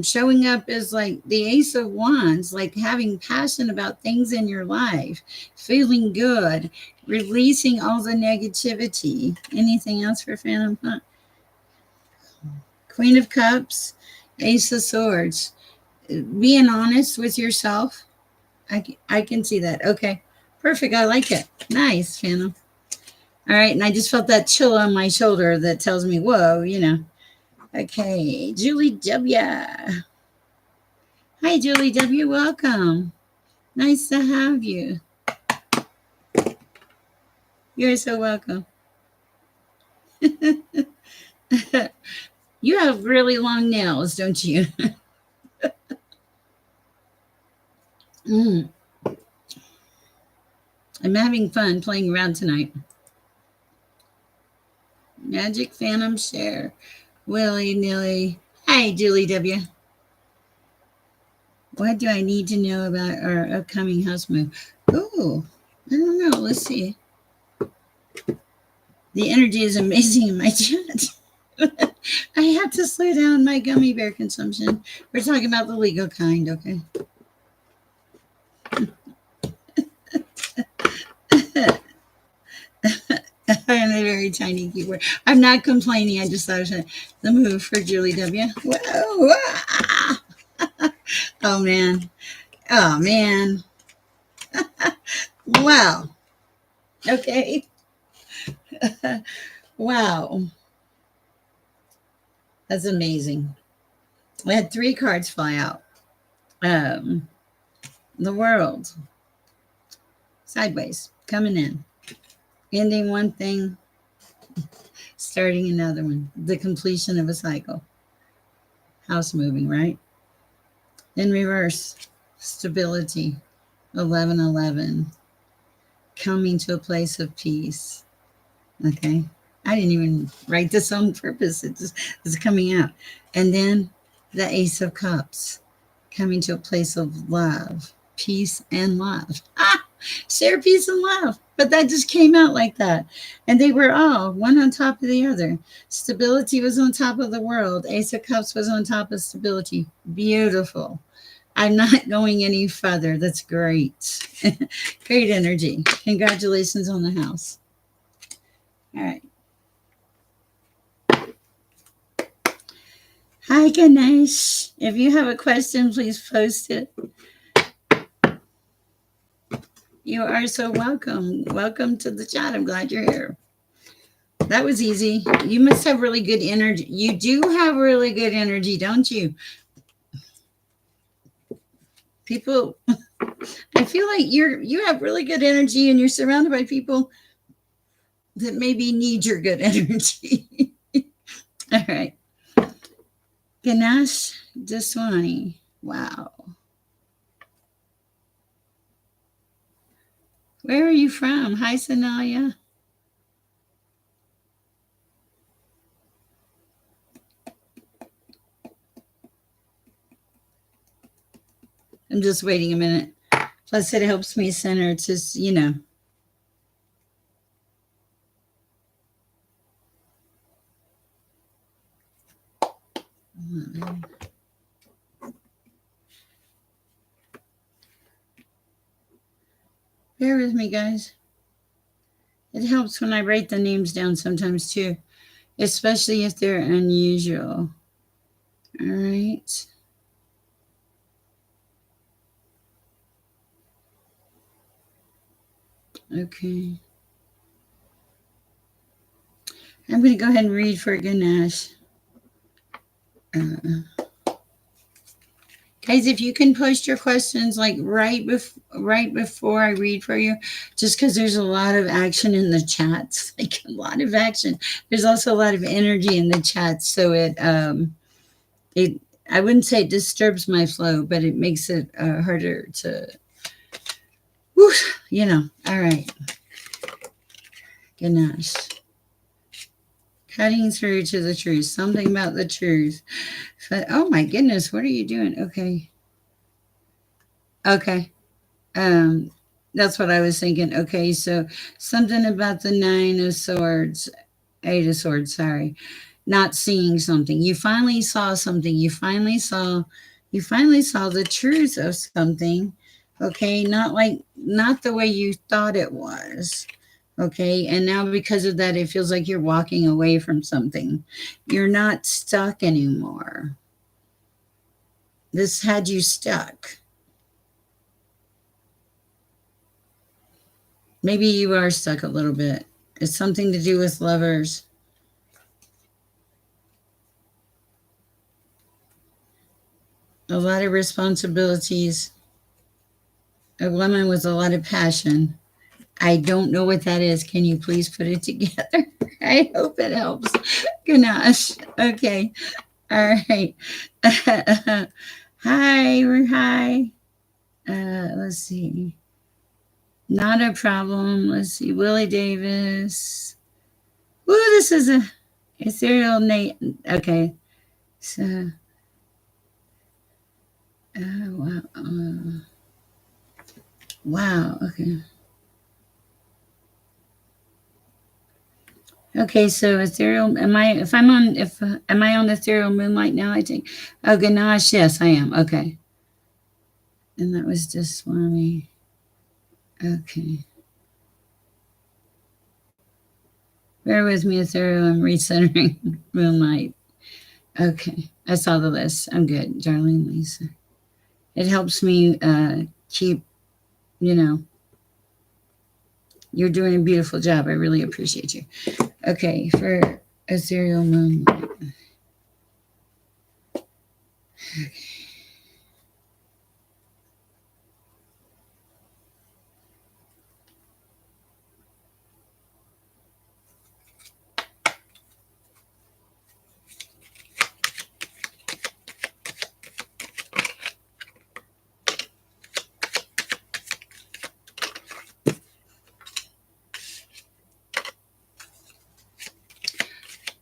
Showing up as like the Ace of Wands, like having passion about things in your life, feeling good, releasing all the negativity. Anything else for Phantom Hunt? Queen of Cups, Ace of Swords. Being honest with yourself. I can see that. Okay, perfect. I like it. Nice, Phantom. All right, and I just felt that chill on my shoulder that tells me, whoa, you know. Okay, Julie W. Hi, Julie W. Welcome. Nice to have you. You're so welcome. You have really long nails, don't you? Mm. I'm having fun playing around tonight. Magic Phantom Sher. Willy nilly. Hi, Julie W. What do I need to know about our upcoming house move? Oh, I don't know. Let's see. The energy is amazing in my chat. I have to slow down my gummy bear consumption. We're talking about the legal kind, okay? And a very tiny keyboard. I'm not complaining. I just thought it was the move for Julie W. Whoa. Oh, man. Oh, man. Wow. Okay. Wow. That's amazing. We had 3 cards fly out. The world. Sideways. Coming in. Ending one thing. Starting another one. The completion of a cycle. House moving, right? In reverse. Stability. 1111. Coming to a place of peace. Okay. I didn't even write this on purpose. It's coming out. And then the Ace of Cups. Coming to a place of love, peace, and love. Share, peace, and love. But that just came out like that. And they were all one on top of the other. Stability was on top of the world. Ace of Cups was on top of stability. Beautiful. I'm not going any further. That's great. Great energy. Congratulations on the house. All right. Hi, Ganesh. If you have a question, please post it. You are so welcome. Welcome to the chat. I'm glad you're here. That was easy. You must have really good energy. You do have really good energy, don't you? People, I feel like you have really good energy and you're surrounded by people that maybe need your good energy. All right. Ganesh Daswani. Wow. Where are you from? Hi, Sanaya. I'm just waiting a minute. Plus, it helps me center to, you know. Bear with me, guys. It helps when I write the names down sometimes, too, especially if they're unusual. All right. Okay. I'm going to go ahead and read for Ganesh. Uh, Guys, if you can post your questions like right before I read for you, just because there's a lot of action in the chats, like a lot of action. There's also a lot of energy in the chat, so it I wouldn't say it disturbs my flow, but it makes it harder to, whoosh, you know. All right, Ganesh, cutting through to the truth. Something about the truth. But, oh my goodness, what are you doing? Okay, okay. Um, that's what I was thinking. Okay, so something about the Nine of Swords, Eight of Swords, sorry, not seeing something. You finally saw something. You finally saw the truth of something. Okay, not the way you thought it was. Okay, and now because of that, it feels like you're walking away from something. You're not stuck anymore. This had you stuck. Maybe you are stuck a little bit. It's something to do with lovers. A lot of responsibilities. A woman with a lot of passion. I don't know what that is. Can you please put it together? I hope it helps. Gosh. Okay. All right. Hi. Hi. Let's see. Not a problem. Let's see. Willie Davis. Ooh, this is a ethereal Nate. Okay. So, wow. Wow. Okay. Okay, so ethereal. Am I? If I'm on, if am I on ethereal moonlight now? I think. Oh, Ganache. Yes, I am. Okay, and that was just Swami. Okay, bear with me, ethereal. I'm recentering moonlight. Okay, I saw the list. I'm good, Darlene Lisa. It helps me keep. You know, you're doing a beautiful job. I really appreciate you. Okay, for ethereal moonlight. Okay.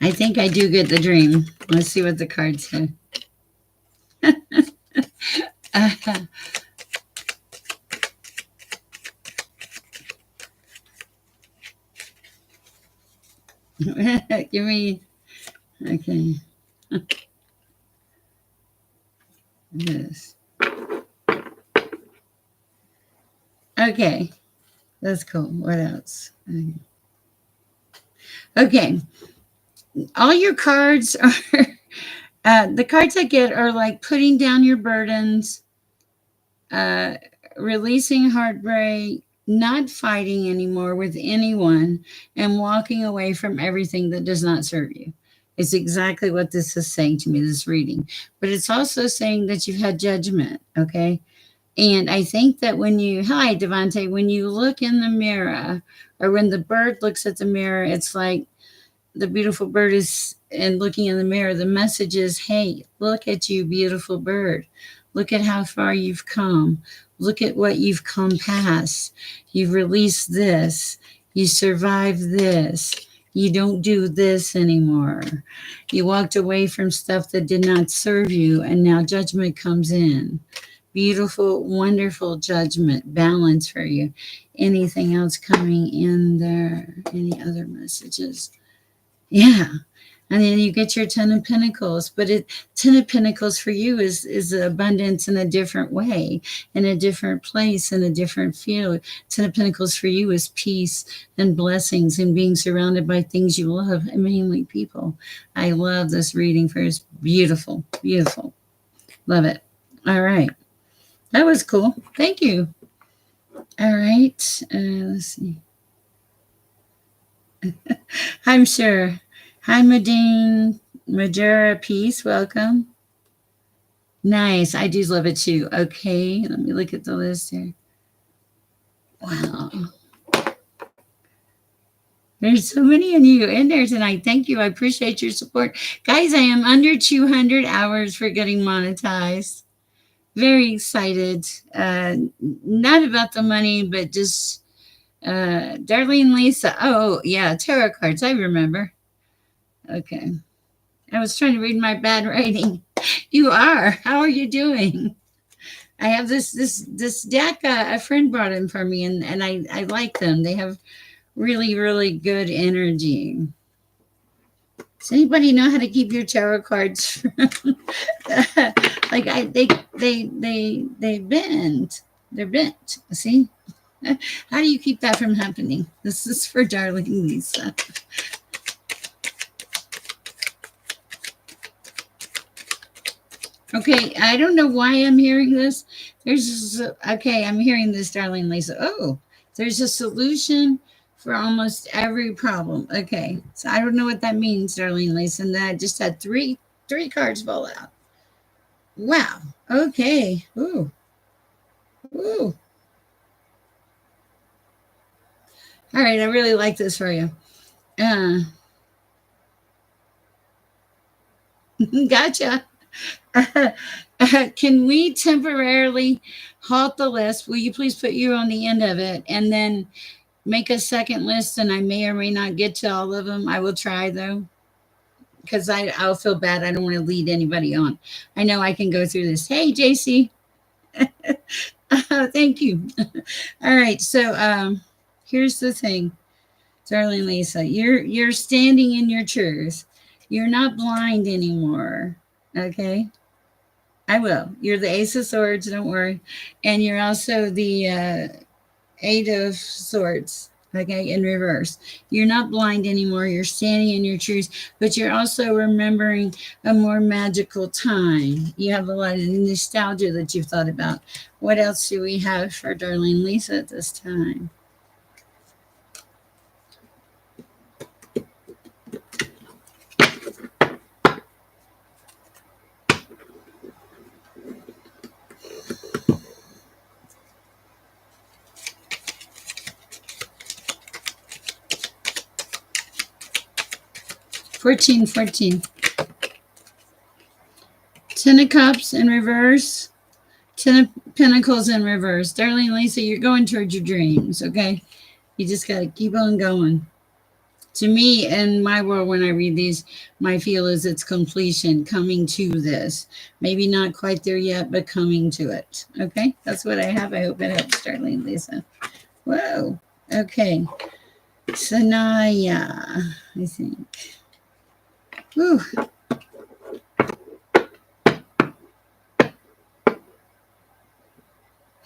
I think I do get the dream. Let's see what the cards say. Give me, okay. Yes. Okay. That's cool. What else? Okay. All your cards are, the cards I get are like putting down your burdens, uh, releasing heartbreak, not fighting anymore with anyone, and walking away from everything that does not serve you. It's exactly what this is saying to me, this reading. But it's also saying that you've had judgment, okay? And I think that when you, hi, Devante, when you look in the mirror, or when the bird looks at the mirror, it's like the beautiful bird is, and looking in the mirror, the message is, hey, look at you, beautiful bird. Look at how far you've come. Look at what you've come past. You've released this. You survived this. You don't do this anymore. You walked away from stuff that did not serve you, and now judgment comes in. Beautiful, wonderful judgment, balance for you. Anything else coming in there? Any other messages? Yeah. And then you get your Ten of Pentacles, but Ten of Pentacles for you is abundance in a different way, in a different place, in a different field. Ten of Pentacles for you is peace and blessings and being surrounded by things you love, and mainly people. I love this reading for it's beautiful, beautiful. Love it. All right. That was cool. Thank you. All right. Let's see. I'm Sher. Hi, Madine. Madura Peace. Welcome. Nice. I do love it too. Okay. Let me look at the list here. Wow. There's so many of you in there tonight. Thank you. I appreciate your support. Guys, I am under 200 hours for getting monetized. Very excited. Not about the money, but just Darlene Lisa. Oh, yeah, tarot cards. I remember. Okay. I was trying to read my bad writing. You are. How are you doing? I have this deck. A friend brought in for me, and I like them. They have really good energy. Does anybody know how to keep your tarot cards like they bend. They're bent. See? How do you keep that from happening? This is for darling Lisa. Okay, I don't know why I'm hearing this. Okay, I'm hearing this, darling Lisa. Oh, there's a solution for almost every problem. Okay, so I don't know what that means, darling Lisa. And then I just had three cards fall out. Wow. Okay. Ooh. Ooh. All right, I really like this for you. Uh, gotcha. Can we temporarily halt the list? Will you please put you on the end of it and then make a second list? And I may or may not get to all of them. I will try though, because I'll feel bad. I don't want to lead anybody on. I know I can go through this. Hey, JC. Thank you. All right. So here's the thing, darling Lisa. You're standing in your truth. You're not blind anymore. Okay. I will. You're the Ace of Swords, don't worry. And you're also the Eight of Swords, okay, in reverse. You're not blind anymore. You're standing in your truth, but you're also remembering a more magical time. You have a lot of nostalgia that you've thought about. What else do we have for darling Lisa at this time? 14, 14. Ten of Cups in reverse. Ten of Pentacles in reverse. Darling Lisa, you're going towards your dreams, okay? You just got to keep on going. To me, in my world, when I read these, my feel is it's completion, coming to this. Maybe not quite there yet, but coming to it. Okay? That's what I have. I hope it helps, Darlene Lisa. Whoa. Okay. Sanaya, I think. Whew.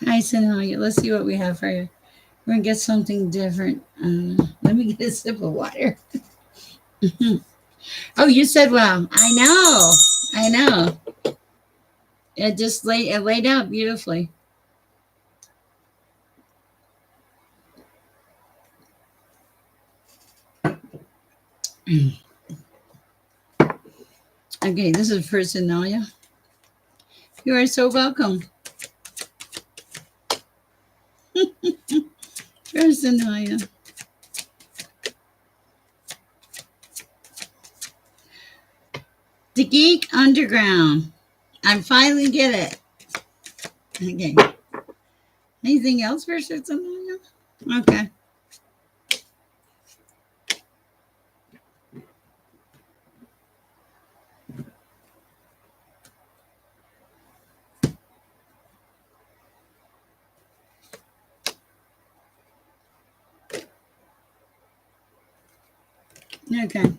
Hi, Sanaya. Let's see what we have for you. We're going to get something different. Let me get a sip of water. Oh, you said, well, I know. I know. It laid out beautifully. Okay, this is for Sanaya. You are so welcome. For Sanaya. The Geek Underground. I finally get it. Okay. Anything else for Sanaya? Okay. Okay.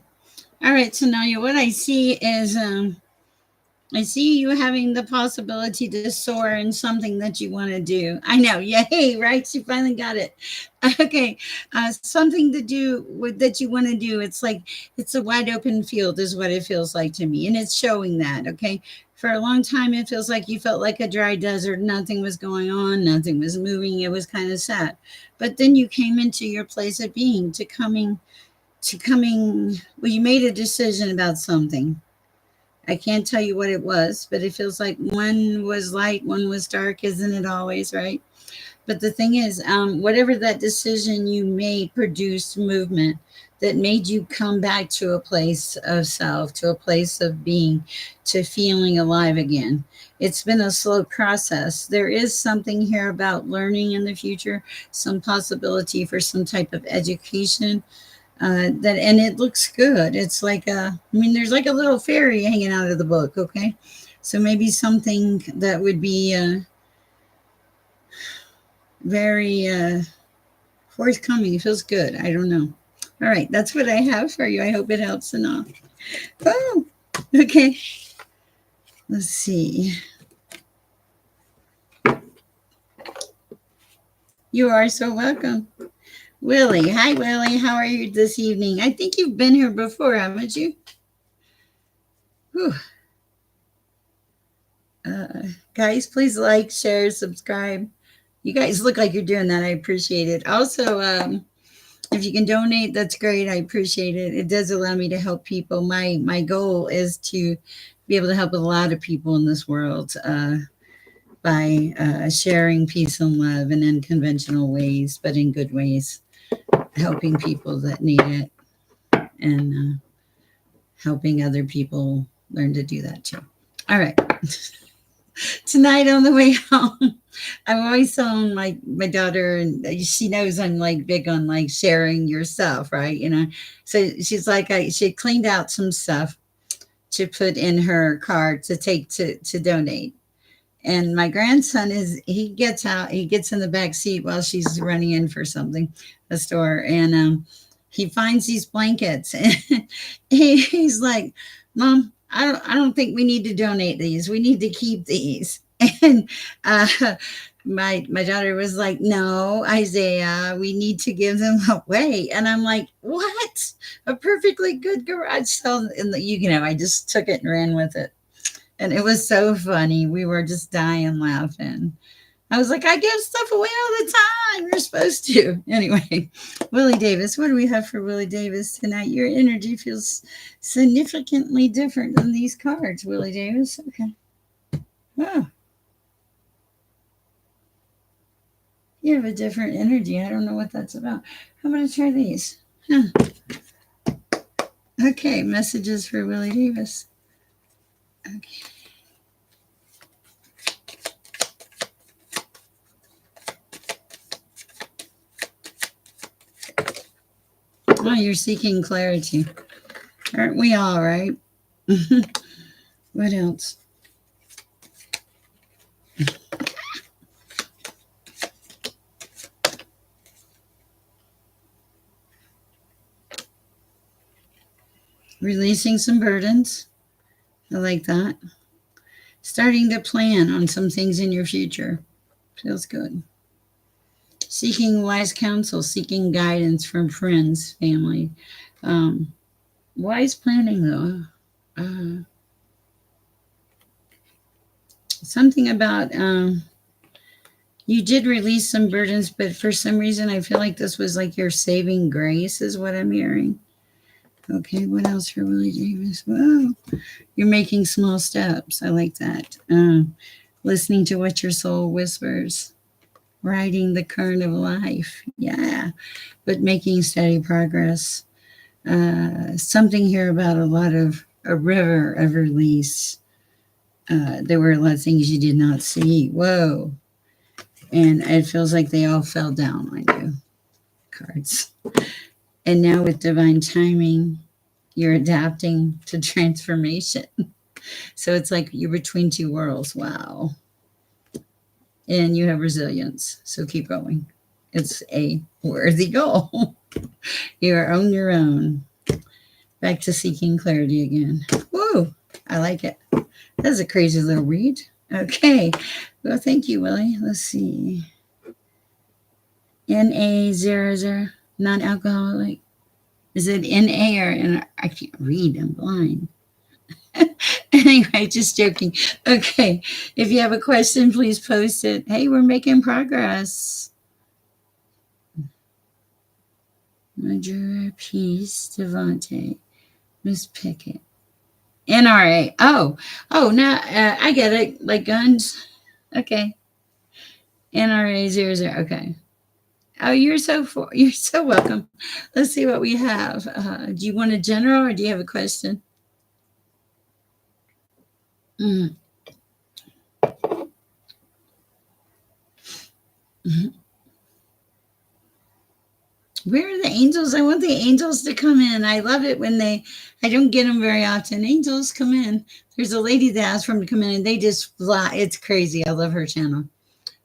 All right, Sanaya, what I see is I see you having the possibility to soar in something that you want to do. I know. Yay, right? She finally got it. Okay. Something to do with that you want to do. It's like it's a wide open field, is what it feels like to me. And it's showing that. Okay. For a long time, it feels like you felt like a dry desert. Nothing was going on, nothing was moving. It was kind of sad. But then you came into your place of being, well, you made a decision about something. I can't tell you what it was, but it feels like one was light, one was dark. Isn't it always, right? But the thing is, whatever that decision you made produced movement that made you come back to a place of self, to a place of being, to feeling alive again. It's been a slow process. There is something here about learning in the future, some possibility for some type of education. That and it looks good. It's like I mean, there's like a little fairy hanging out of the book. Okay, so maybe something that would be very forthcoming. It feels good. I don't know. All right, that's what I have for you. I hope it helps enough. Oh, okay. Let's see. You are so welcome. Willie. Hi, Willie. How are you this evening? I think you've been here before, haven't you? Whew. Guys, please like, share, subscribe. You guys look like you're doing that. I appreciate it. Also, if you can donate, that's great. I appreciate it. It does allow me to help people. My goal is to be able to help a lot of people in this world by sharing peace and love in unconventional ways, but in good ways, helping people that need it, and helping other people learn to do that too. All right. Tonight on the way home, I'm always telling my daughter, and she knows I'm like big on like sharing your stuff, right? So she's like, she cleaned out some stuff to put in her car to take to donate. And my grandson he gets out, he gets in the back seat while she's running in for something, a store, and he finds these blankets, and he's like, "Mom, I don't think we need to donate these. We need to keep these." And uh, my daughter was like, "No, Isaiah, we need to give them away." And I'm like, "What? A perfectly good garage sale?" And I just took it and ran with it. And it was so funny. We were just dying laughing. I was like, I give stuff away all the time. You're supposed to. Anyway, Willie Davis, what do we have for Willie Davis tonight? Your energy feels significantly different than these cards, Willie Davis. Okay. Oh, you have a different energy. I don't know what that's about. I'm going to try these. Huh. Okay, messages for Willie Davis. Okay. Oh, you're seeking clarity. Aren't we all, right? What else? Releasing some burdens. I like that. Starting to plan on some things in your future. Feels good. Seeking wise counsel, seeking guidance from friends, family. Wise planning, though. Something about you did release some burdens, but for some reason, I feel like this was like your saving grace, is what I'm hearing. Okay, what else for Willie Davis? Wow, you're making small steps. I like that. Listening to what your soul whispers, riding the current of life. Yeah, but making steady progress. Something here about a river of release. There were a lot of things you did not see. Whoa. And it feels like they all fell down on you. Cards. And now with divine timing, you're adapting to transformation. So it's like you're between two worlds. Wow. And you have resilience. So keep going. It's a worthy goal. You are on your own. Back to seeking clarity again. Whoa. I like it. That's a crazy little read. Okay. Well, thank you, Willie. Let's see. NA00, non-alcoholic. Is it NA or N? I can't read. I'm blind. Anyway, just joking. Okay. If you have a question, please post it. Hey, we're making progress. Major Peace, Devante, Miss Pickett. NRA. Oh, now I get it. Like guns. Okay. NRA 00. Okay. Oh, you're so welcome. Let's see what we have. Do you want a general or do you have a question? Mm-hmm. Where are the angels? I want the angels to come in. I love it when I don't get them very often. Angels come in. There's a lady that asked for them to come in and they just fly. It's crazy. I love her channel.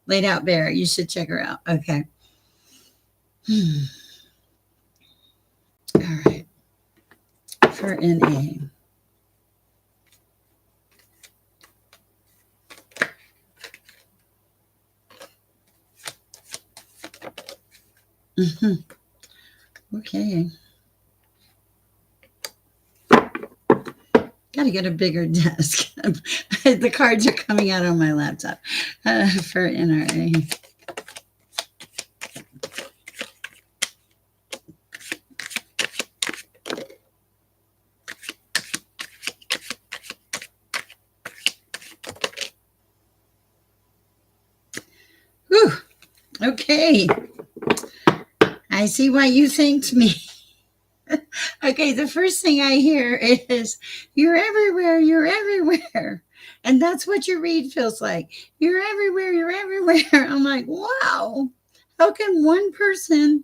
Laid Out Bear. You should check her out. Okay. All right. For NA. Mm-hmm. Okay. Got to get a bigger desk. The cards are coming out on my laptop for NRA. Whew. Okay. I see why you thanked me. Okay, the first thing I hear is, you're everywhere, you're everywhere. And that's what your read feels like. You're everywhere, you're everywhere. I'm like, wow, how can one person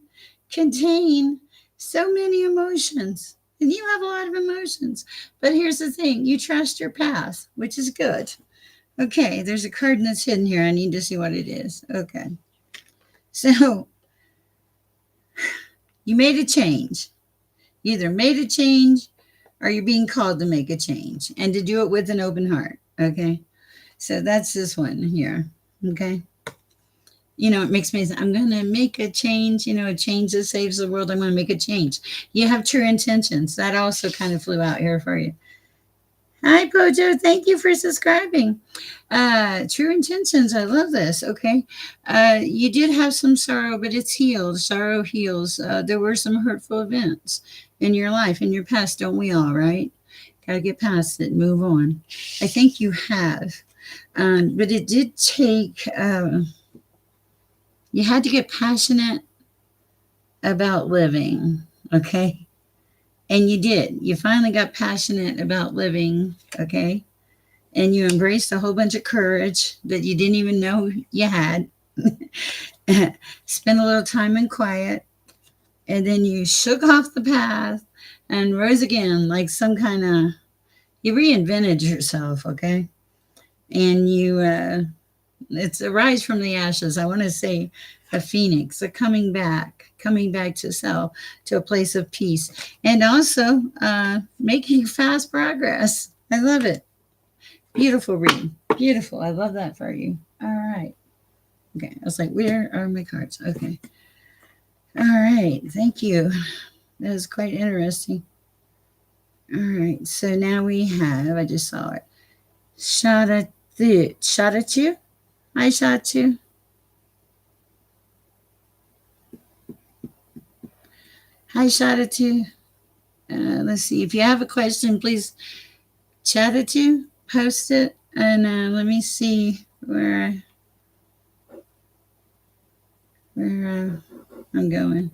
contain so many emotions? And you have a lot of emotions. But here's the thing, you trust your path, which is good. Okay, there's a card that's hidden here. I need to see what it is. Okay. So you made a change. You either made a change or you're being called to make a change and to do it with an open heart. Okay. So that's this one here. Okay. It makes me say, I'm going to make a change, a change that saves the world. I'm going to make a change. You have true intentions. That also kind of flew out here for you. Hi, Pojo. Thank you for subscribing. True intentions. I love this. Okay. You did have some sorrow, but it's healed. Sorrow heals. There were some hurtful events in your life, in your past. Don't we all, right? Got to get past it. Move on. I think you have. But it did take, you had to get passionate about living. Okay. And you did. You finally got passionate about living. Okay. And you embraced a whole bunch of courage that you didn't even know you had. Spent a little time in quiet. And then you shook off the path and rose again like some kind of, you reinvented yourself, okay? And it's a rise from the ashes. I want to say a phoenix, a coming back to self, to a place of peace. And also making fast progress. I love it. Beautiful read. Beautiful. I love that for you. All right. Okay. I was like, where are my cards? Okay. All right. Thank you. That was quite interesting. All right. So now we have, I just saw it. Shadatu. Hi, Shatu. Hi, Shadatu. Let's see. If you have a question, please chat it to, post it, and let me see where I'm going.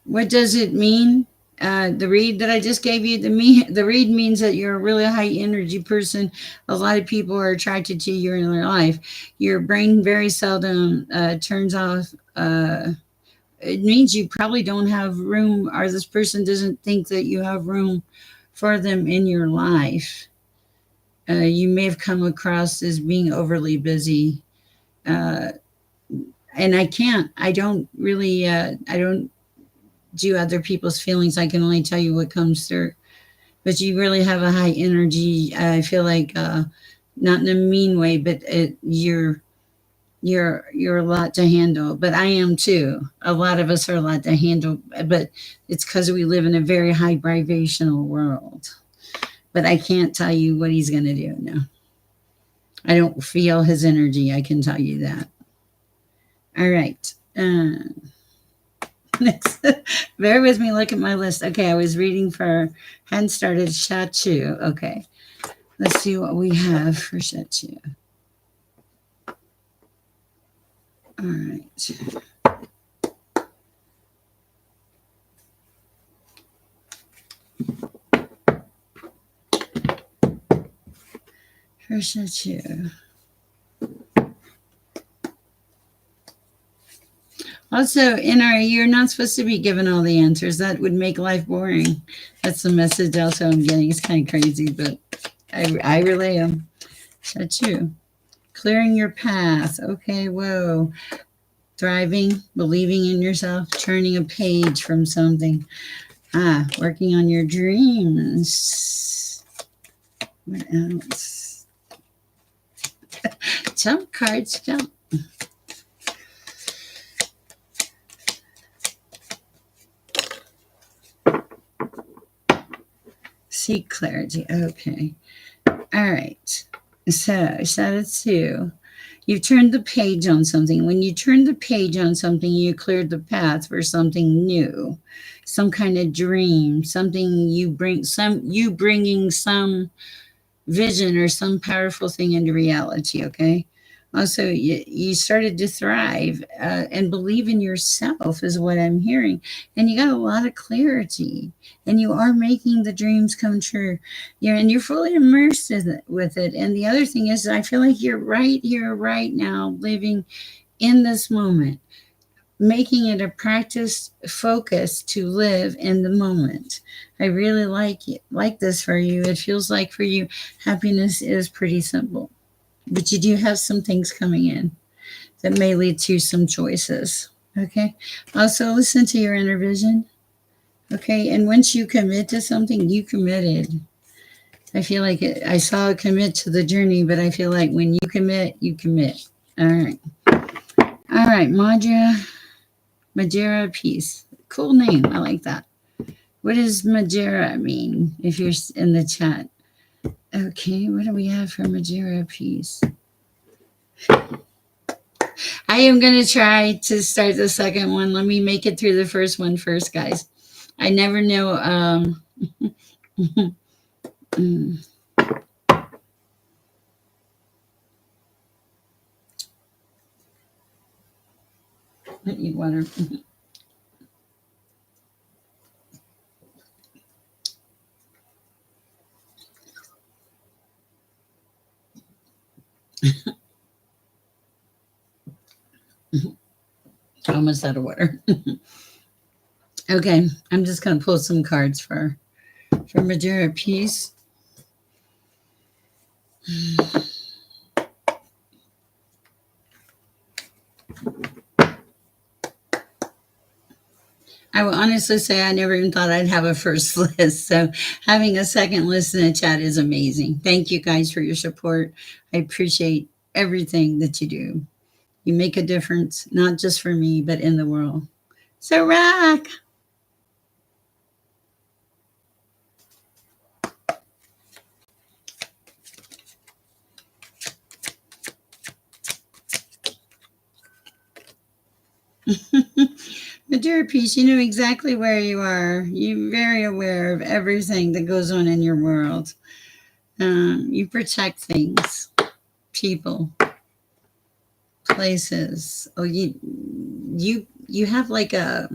What does it mean? The read that I just gave you, the read means that you're a really high energy person. A lot of people are attracted to you in their life. Your brain very seldom turns off. It means you probably don't have room, or this person doesn't think that you have room for them in your life. You may have come across as being overly busy. And I don't really, I don't do other people's feelings. I can only tell you what comes through. But you really have a high energy. I feel like, not in a mean way, but you're You're a lot to handle, but I am too. A lot of us are a lot to handle, but it's because we live in a very high vibrational world. But I can't tell you what he's going to do. No, I don't feel his energy. I can tell you that. All right. Next, bear with me. Look at my list. Okay, I was reading for, hadn't started Shachu. Okay, let's see what we have for Shachu. All right. For Shachu. Also, you're not supposed to be given all the answers. That would make life boring. That's the message also I'm getting. It's kind of crazy, but I relay them. That's you. Clearing your path. Okay, whoa. Thriving, believing in yourself, turning a page from something. Working on your dreams. What else? Jump cards, jump. Seek clarity. Okay. All right. So, shadow 2. You've turned the page on something. When you turn the page on something, you cleared the path for something new, some kind of dream, something you bringing some vision or some powerful thing into reality. Okay. Also, you started to thrive and believe in yourself, is what I'm hearing. And you got a lot of clarity, and you are making the dreams come true. And you're fully immersed in with it. And the other thing is, I feel like you're right here, right now, living in this moment, making it a practice focus to live in the moment. I really like this for you. It feels like for you, happiness is pretty simple, but you do have some things coming in that may lead to some choices. Okay. Also, listen to your inner vision. Okay. And once you commit to something, you committed. I feel like I saw a commit to the journey, but I feel like when you commit, you commit. All right. All right. Majera Peace. Cool name. I like that. What does Majera mean if you're in the chat? Okay. What do we have for Majera Peace? I am going to try to start the second one. Let me make it through the first one first, guys. I never know. I need water. Almost out of water. Okay, I'm just going to pull some cards for Majora Peace. I will honestly say I never even thought I'd have a first list. So having a second list in the chat is amazing. Thank you guys for your support. I appreciate everything that you do. You make a difference, not just for me, but in the world. So rock. Mature Peace, you know exactly where you are. You're very aware of everything that goes on in your world. You protect things, people, places. Oh, you have like you're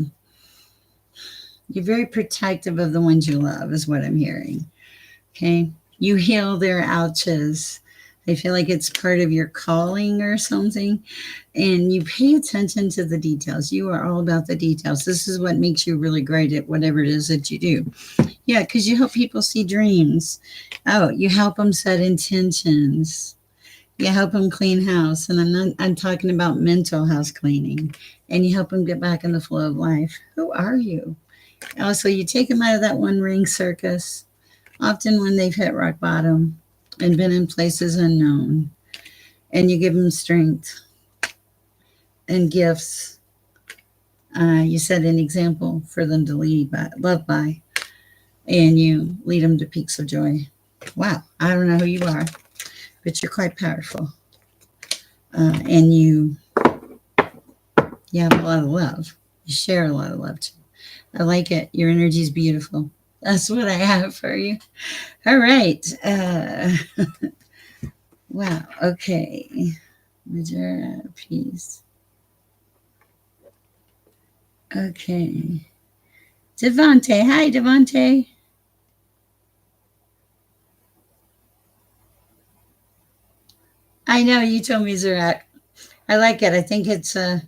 very protective of the ones you love, is what I'm hearing. Okay, you heal their ouches. I feel like it's part of your calling or something. And you pay attention to the details. You are all about the details. This is what makes you really great at whatever it is that you do. Yeah, because you help people see dreams. Oh, you help them set intentions. You help them clean house. And I'm talking about mental house cleaning. And you help them get back in the flow of life. Who are you? Also, you take them out of that one ring circus, often when they've hit rock bottom and been in places unknown. And you give them strength. and gifts. You set an example for them to lead by, love by, and you lead them to peaks of joy. Wow, I don't know who you are, but you're quite powerful, and you have a lot of love. You share a lot of love too. I like it. Your energy is beautiful. That's what I have for you. All right. Wow. Okay. Major peace. Okay. Devante. Hi, Devante. I know you told me Zerat. I like it. I think it's a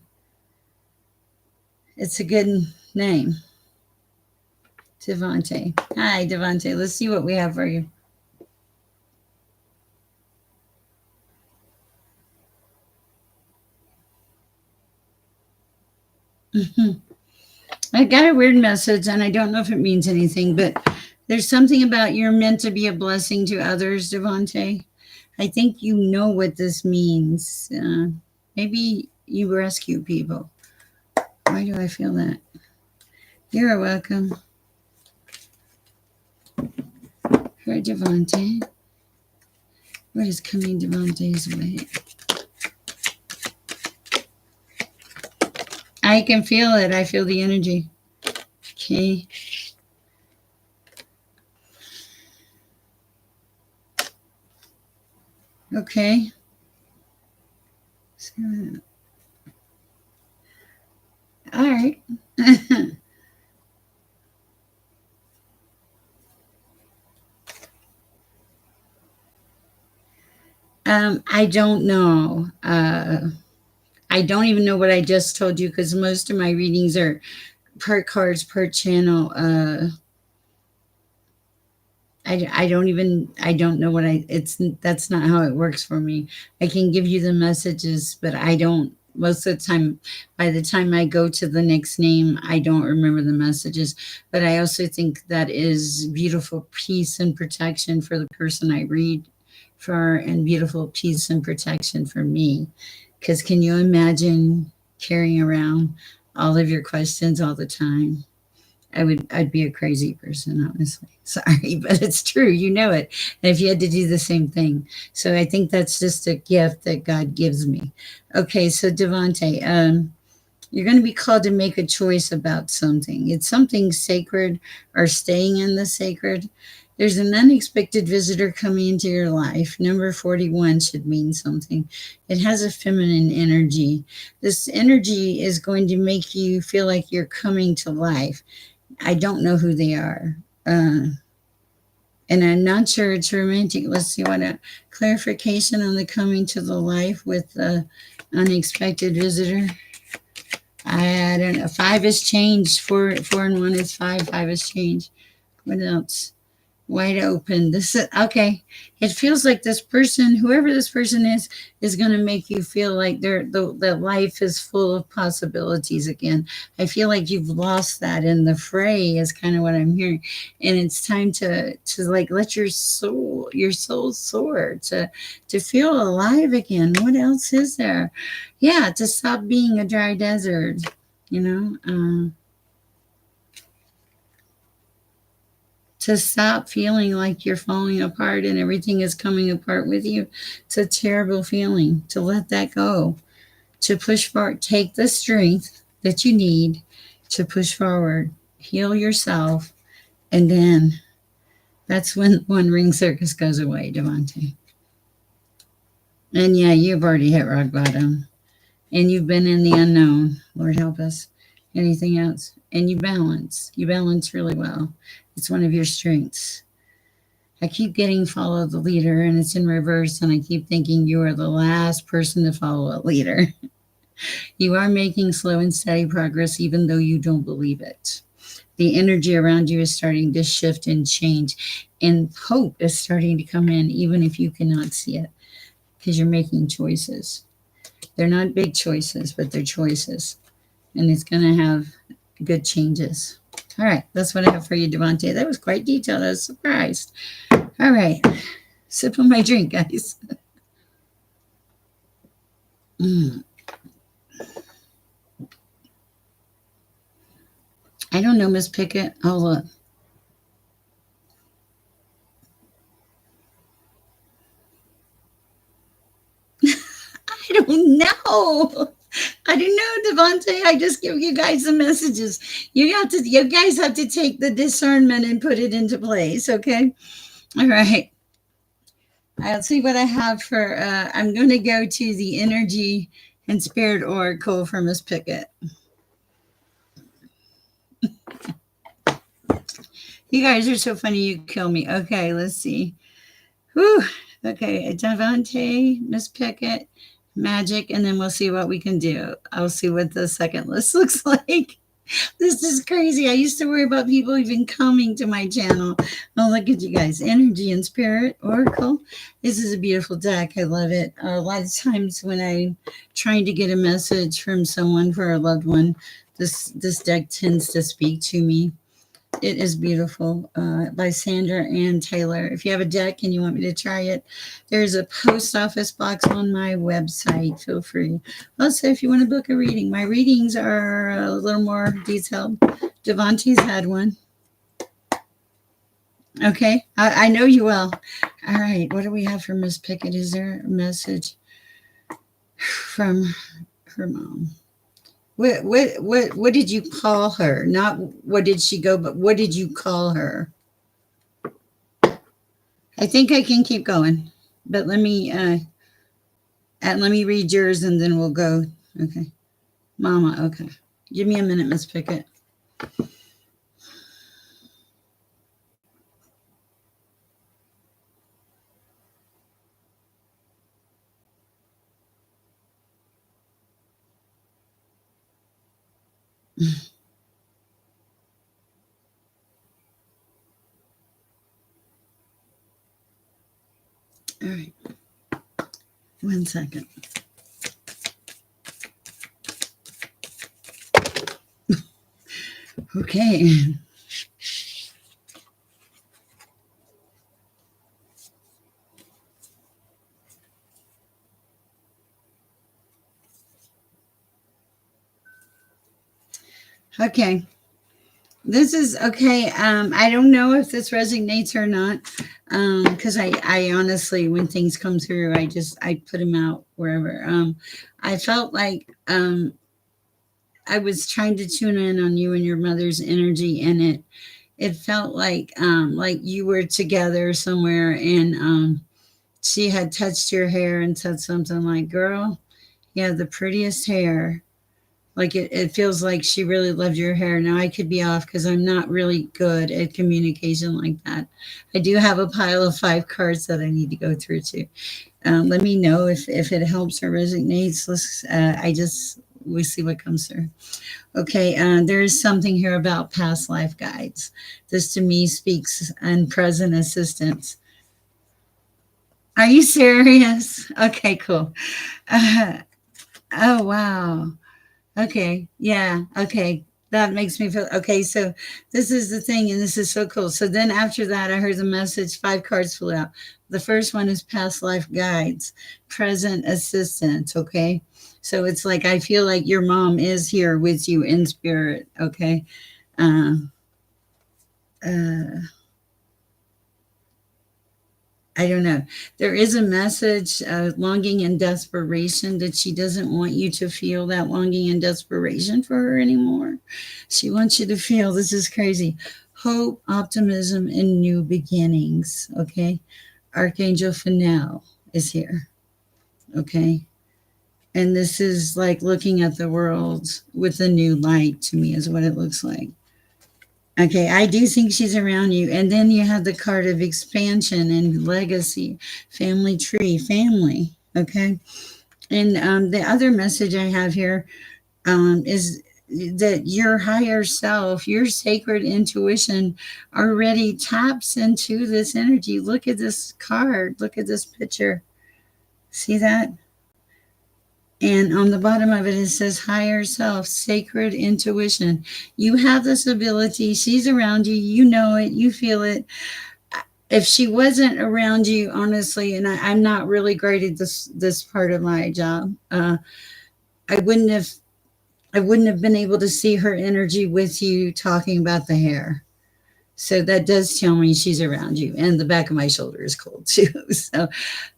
good name. Devante. Hi, Devante. Let's see what we have for you. I got a weird message, and I don't know if it means anything, but there's something about you're meant to be a blessing to others, Devante. I think you know what this means. Maybe you rescue people. Why do I feel that? You're welcome. For Devante. What is coming Devante's way? I can feel it. I feel the energy. Okay. Okay. All right. I don't know. I don't even know what I just told you because most of my readings are per cards per channel. I don't know what that's not how it works for me. I can give you the messages, but I don't, most of the time, by the time I go to the next name, I don't remember the messages. But I also think that is beautiful peace and protection for the person I read for, and beautiful peace and protection for me. Because can you imagine carrying around all of your questions all the time? I'd be a crazy person, honestly. Sorry, but it's true. You know it. And if you had to do the same thing. So I think that's just a gift that God gives me. Okay, so Devante, you're going to be called to make a choice about something. It's something sacred or staying in the sacred. There's an unexpected visitor coming into your life. Number 41 should mean something. It has a feminine energy. This energy is going to make you feel like you're coming to life. I don't know who they are. And I'm not sure it's romantic. Let's see what a clarification on the coming to the life with the unexpected visitor. I don't know. Five has changed. Four and one is five. Five has changed. What else? Wide open. This is okay. It feels like this person, whoever this person is going to make you feel like that life is full of possibilities again. I feel like you've lost that in the fray is kind of what I'm hearing, and it's time to like let your soul soar to feel alive again. What else is there? Yeah, to stop being a dry desert. You know. To stop feeling like you're falling apart and everything is coming apart with you. It's a terrible feeling. To let that go, to push forward, take the strength that you need to push forward, heal yourself, and then that's when one ring circus goes away, Devante. And yeah, you've already hit rock bottom and you've been in the unknown. Lord help us. Anything else? And you balance. You balance really well. It's one of your strengths. I keep getting follow the leader and it's in reverse, and I keep thinking you are the last person to follow a leader. You are making slow and steady progress, even though you don't believe it. The energy around you is starting to shift and change, and hope is starting to come in, even if you cannot see it, because you're making choices. They're not big choices, but they're choices, and it's going to have good changes. All right, that's what I have for you, Devante. That was quite detailed. I was surprised. All right, sip of my drink, guys. Mm. I don't know, Miss Pickett. I'll look. I don't know. I don't know, Devontae. I just give you guys the messages. You guys have to take the discernment and put it into place. Okay. All right. I'll see what I have for. I'm going to go to the energy and spirit oracle for Miss Pickett. You guys are so funny. You kill me. Okay. Let's see. Whew. Okay. Devontae, Miss Pickett, magic, and then we'll see what we can do. I'll see what the second list looks like. This is crazy. I used to worry about people even coming to my channel. Oh, look at you guys. Energy and Spirit Oracle. This is a beautiful deck. I love it. A lot of times when I'm trying to get a message from someone for a loved one, this deck tends to speak to me. It is beautiful, by Sandra Ann Taylor. If you have a deck and you want me to try it, there's a post office box on my website. Feel free. Also, if you want to book a reading, my readings are a little more detailed. Devontae's had one. Okay, I know you will. All right, what do we have for Miss Pickett? Is there a message from her mom? What did you call her? Not what did she go, but what did you call her? I think I can keep going, but let me read yours and then we'll go. Okay, Mama. Okay, give me a minute, Miss Pickett. All right, 1 second. Okay. Okay. This is okay. I don't know if this resonates or not. Because I honestly, when things come through, I put them out wherever. I felt like I was trying to tune in on you and your mother's energy, and it felt like you were together somewhere, and she had touched your hair and said something like, "Girl, you have the prettiest hair." Like it feels like she really loved your hair. Now I could be off because I'm not really good at communication like that. I do have a pile of 5 cards that I need to go through too. Let me know if it helps or resonates. We see what comes through. Okay, there is something here about past life guides. This to me speaks and present assistance. Are you serious? Okay, cool. Uh, oh wow. Okay. Yeah. Okay. That makes me feel okay. So this is the thing, and this is so cool. So then after that, I heard the message 5 cards flew out. The first one is past life guides, present assistance. Okay. So it's like I feel like your mom is here with you in spirit. Okay. Uh, uh, I don't know. There is a message, longing and desperation, that she doesn't want you to feel that longing and desperation for her anymore. She wants you to feel, this is crazy, hope, optimism, and new beginnings. Okay. Archangel Phael is here. Okay. And this is like looking at the world with a new light to me, is what it looks like. Okay, I do think she's around you. And then you have the card of expansion and legacy, family tree, family. Okay. And the other message I have here is that your higher self, your sacred intuition already taps into this energy. Look at this card. Look at this picture. See that? And on the bottom of it, it says higher self, sacred intuition. You have this ability. She's around you. You know it. You feel it. If she wasn't around you, honestly, and I'm not really great at this part of my job, I wouldn't have I wouldn't have been able to see her energy with you talking about the hair. So that does tell me she's around you, and the back of my shoulder is cold too. So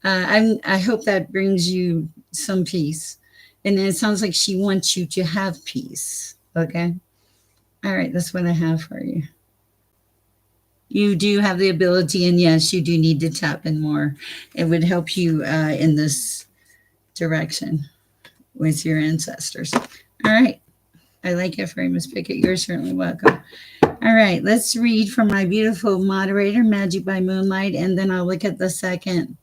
I hope that brings you some peace, and it sounds like she wants you to have peace. Okay, all right, that's what I have for you. You do have the ability, and yes, you do need to tap in more. It would help you in this direction with your ancestors. All right, I like it for you, Miss Pickett. You're certainly welcome. All right, let's read from my beautiful moderator, Magic by Moonlight, and then I'll look at the second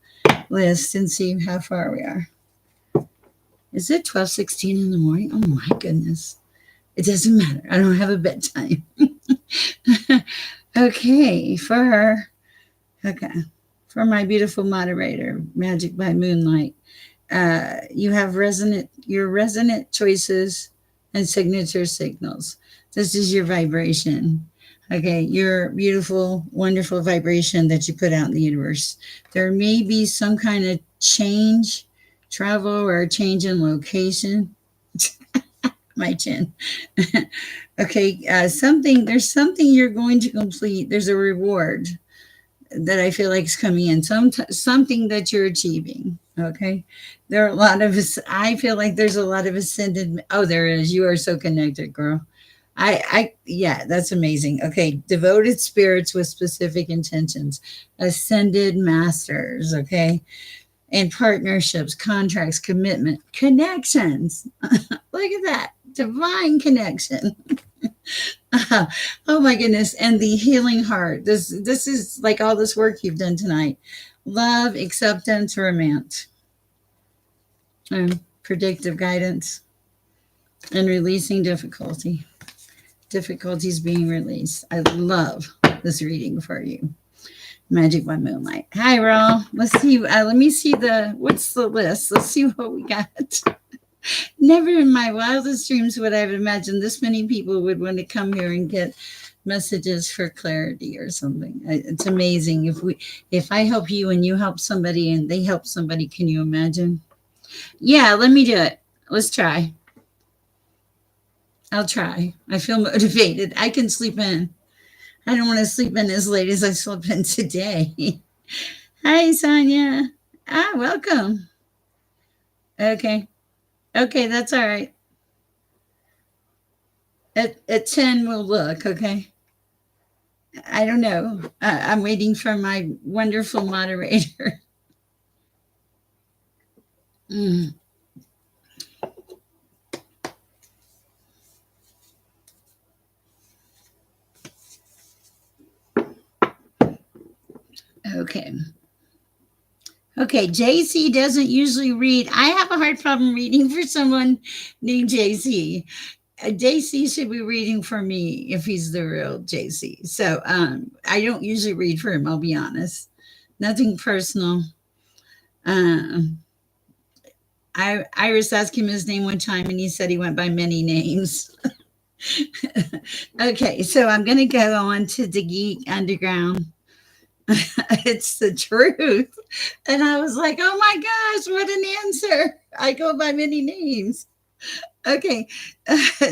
list and see how far we are. Is it 12:16 in the morning? Oh my goodness. It doesn't matter. I don't have a bedtime. Okay, okay, for my beautiful moderator, Magic by Moonlight. You have your resonant choices and signature signals. This is your vibration. Okay, your beautiful, wonderful vibration that you put out in the universe. There may be some kind of change, travel, or a change in location. My chin. Okay, there's something you're going to complete. There's a reward that I feel like is coming in. Something that you're achieving. Okay, there are a lot of us. I feel like there's a lot of ascended. Oh, there is. You are so connected, girl. Yeah, that's amazing. Okay, devoted spirits with specific intentions, ascended masters. Okay, and partnerships, contracts, commitment, connections. Look at that divine connection. Oh my goodness, and the healing heart. This is like all this work you've done tonight. Love, acceptance, romance, predictive guidance, and releasing difficulties being released. I love this reading for you. Magic by Moonlight. Hi, Raw. Let's see. Let me see what's the list. Let's see what we got. Never in my wildest dreams would I have imagined this many people would want to come here and get messages for clarity or something. It's amazing. If I help you and you help somebody and they help somebody, can you imagine? Yeah, let me do it. Let's try. I'll try. I feel motivated. I can sleep in. I don't want to sleep in as late as I slept in today. Hi, Sonia. Welcome. Okay. Okay, that's all right. At 10, we'll look, okay? I don't know. I'm waiting for my wonderful moderator. Mm. Okay. Okay, JC doesn't usually read. I have a hard problem reading for someone named JC. JC should be reading for me if he's the real JC. So I don't usually read for him, I'll be honest. Nothing personal. Um, Iris asked him his name one time and he said he went by many names. Okay, so I'm going to go on to the Geek Underground. It's the truth. And I was like, oh my gosh, what an answer. I go by many names. Okay,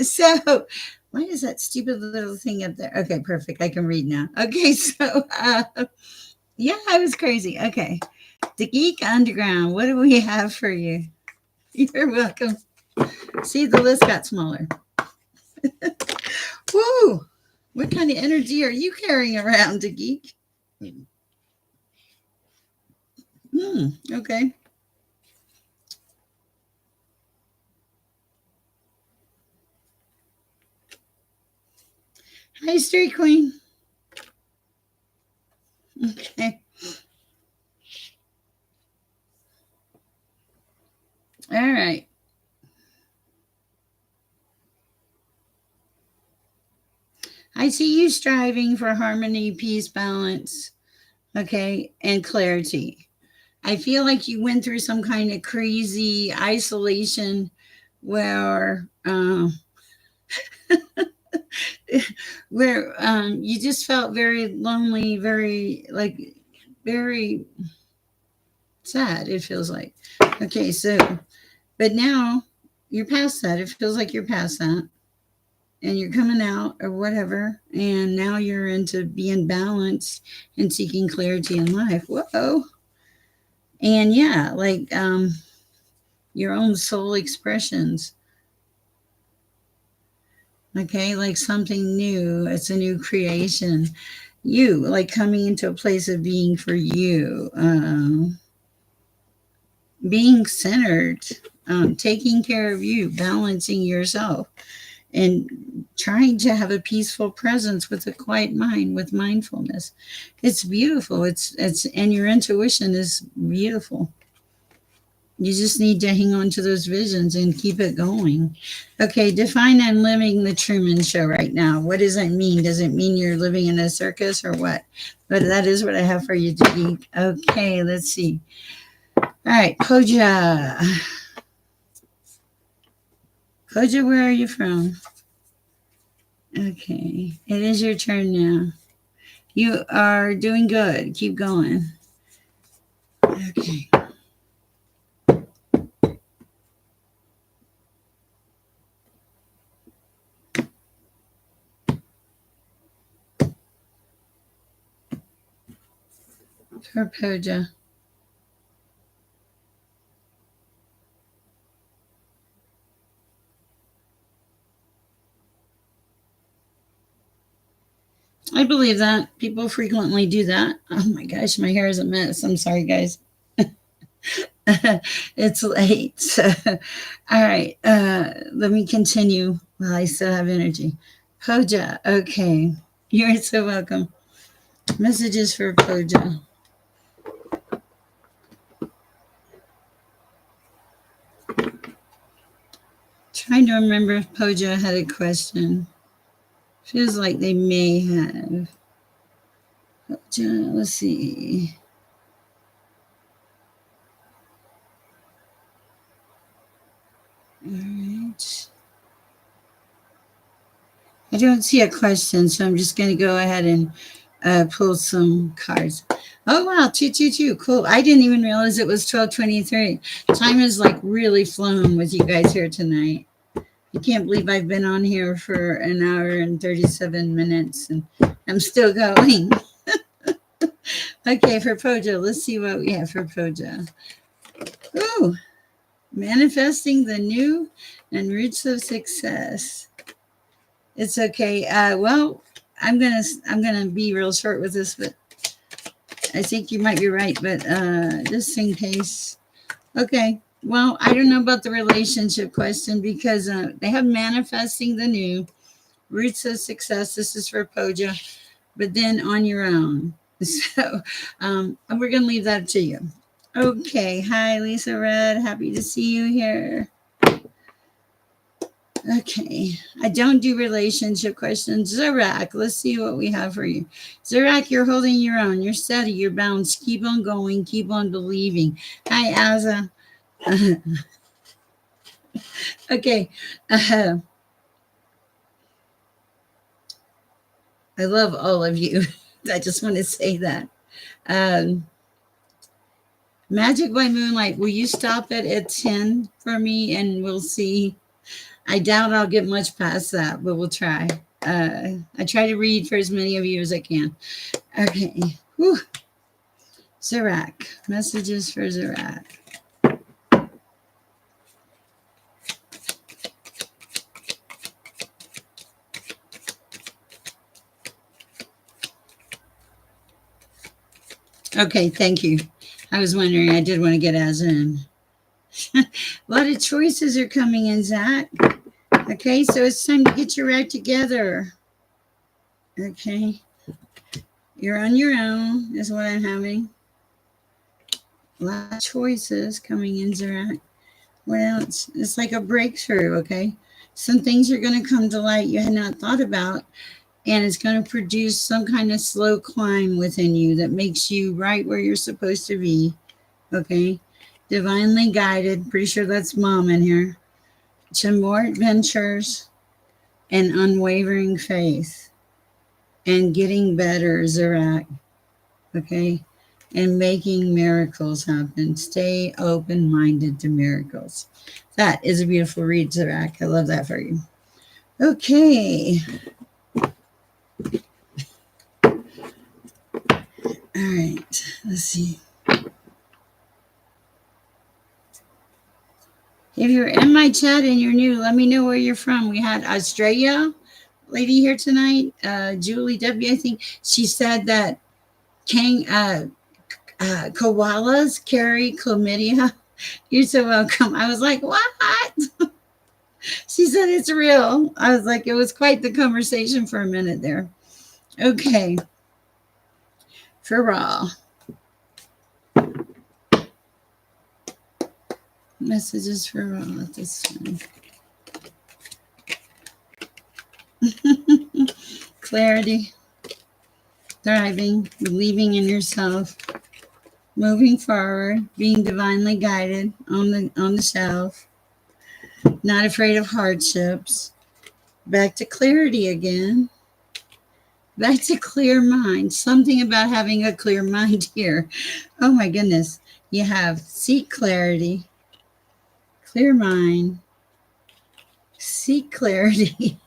so why is that stupid little thing up there? Okay, perfect. I can read now. Okay, so yeah, I was crazy. Okay, the Geek Underground. What do we have for you? You're welcome. See, the list got smaller. Woo! What kind of energy are you carrying around, the geek? Okay. Hi, Street Queen. Okay. All right. I see you striving for harmony, peace, balance, okay, and clarity. I feel like you went through some kind of crazy isolation where you just felt very lonely, very sad, it feels like. Okay, so but now you're past that. It feels like you're past that. And you're coming out or whatever. And now you're into being balanced and seeking clarity in life. Whoa. And yeah, like your own soul expressions. Okay, like something new. It's a new creation. You, like coming into a place of being for you, being centered, taking care of you, balancing yourself, and trying to have a peaceful presence with a quiet mind, with mindfulness. It's beautiful. And your intuition is beautiful. You just need to hang on to those visions and keep it going. Okay, define I'm living the Truman Show right now. What does that mean? Does it mean you're living in a circus or what? But that is what I have for you, Jiggy. Okay, let's see. All right, Koja. Koja, where are you from? Okay, it is your turn now. You are doing good. Keep going. Okay. For Koja. I believe that. People frequently do that. Oh my gosh, my hair is a mess. I'm sorry, guys. It's late. So, all right. Let me continue while I still have energy. Koja. Okay. You're so welcome. Messages for Koja. Trying to remember if Koja had a question. Feels like they may have. Koja, let's see. All right. I don't see a question, so I'm just going to go ahead and pull some cards. Oh wow, 222, cool. I didn't even realize it was 12:23. Time is like really flown with you guys here tonight. I can't believe I've been on here for an hour and 37 minutes, and I'm still going. Okay, for Poja, let's see what we have for Poja. Ooh, manifesting the new and roots of success. It's okay. Well, I'm gonna be real short with this, but I think you might be right. But just in case, okay. Well, I don't know about the relationship question because they have manifesting the new roots of success. This is for Poja, but then on your own. So we're gonna leave that to you. Okay. Hi, Lisa Red. Happy to see you here. Okay. I don't do relationship questions. Zarak, let's see what we have for you. Zarak, you're holding your own. You're steady. You're balanced. Keep on going. Keep on believing. Hi, Aza. Okay. I love all of you. I just want to say that. Um, Magic by Moonlight, will you stop it at 10 for me and we'll see? I doubt I'll get much past that, but we'll try. I try to read for as many of you as I can. Okay. Whew. Zarak. Messages for Zarak. Okay, thank you. I was wondering, I did want to get as in. A lot of choices are coming in, Zach. Okay, so it's time to get your act together. Okay. You're on your own, is what I'm having. A lot of choices coming in, Zarak. What else? It's like a breakthrough, okay? Some things are going to come to light you had not thought about, and it's going to produce some kind of slow climb within you that makes you right where you're supposed to be, okay? Divinely guided, pretty sure that's mom in here, to more adventures and unwavering faith and getting better, Zarak, okay? and making miracles happen. Stay open-minded to miracles. That is a beautiful read, Zarak. I love that for you. Okay. All right. Let's see. If you're in my chat and you're new, let me know where you're from. We had Australia lady here tonight, Julie W. I think she said that koalas carry chlamydia. You're so welcome. I was like, what? She said it's real. I was like, it was quite the conversation for a minute there. Okay. For Raw. Messages for Raw at this time. Clarity. Thriving. Believing in yourself. Moving forward. Being divinely guided on the shelf. Not afraid of hardships. Back to clarity again. Back to clear mind. Something about having a clear mind here. Oh my goodness. You have seek clarity, clear mind, seek clarity,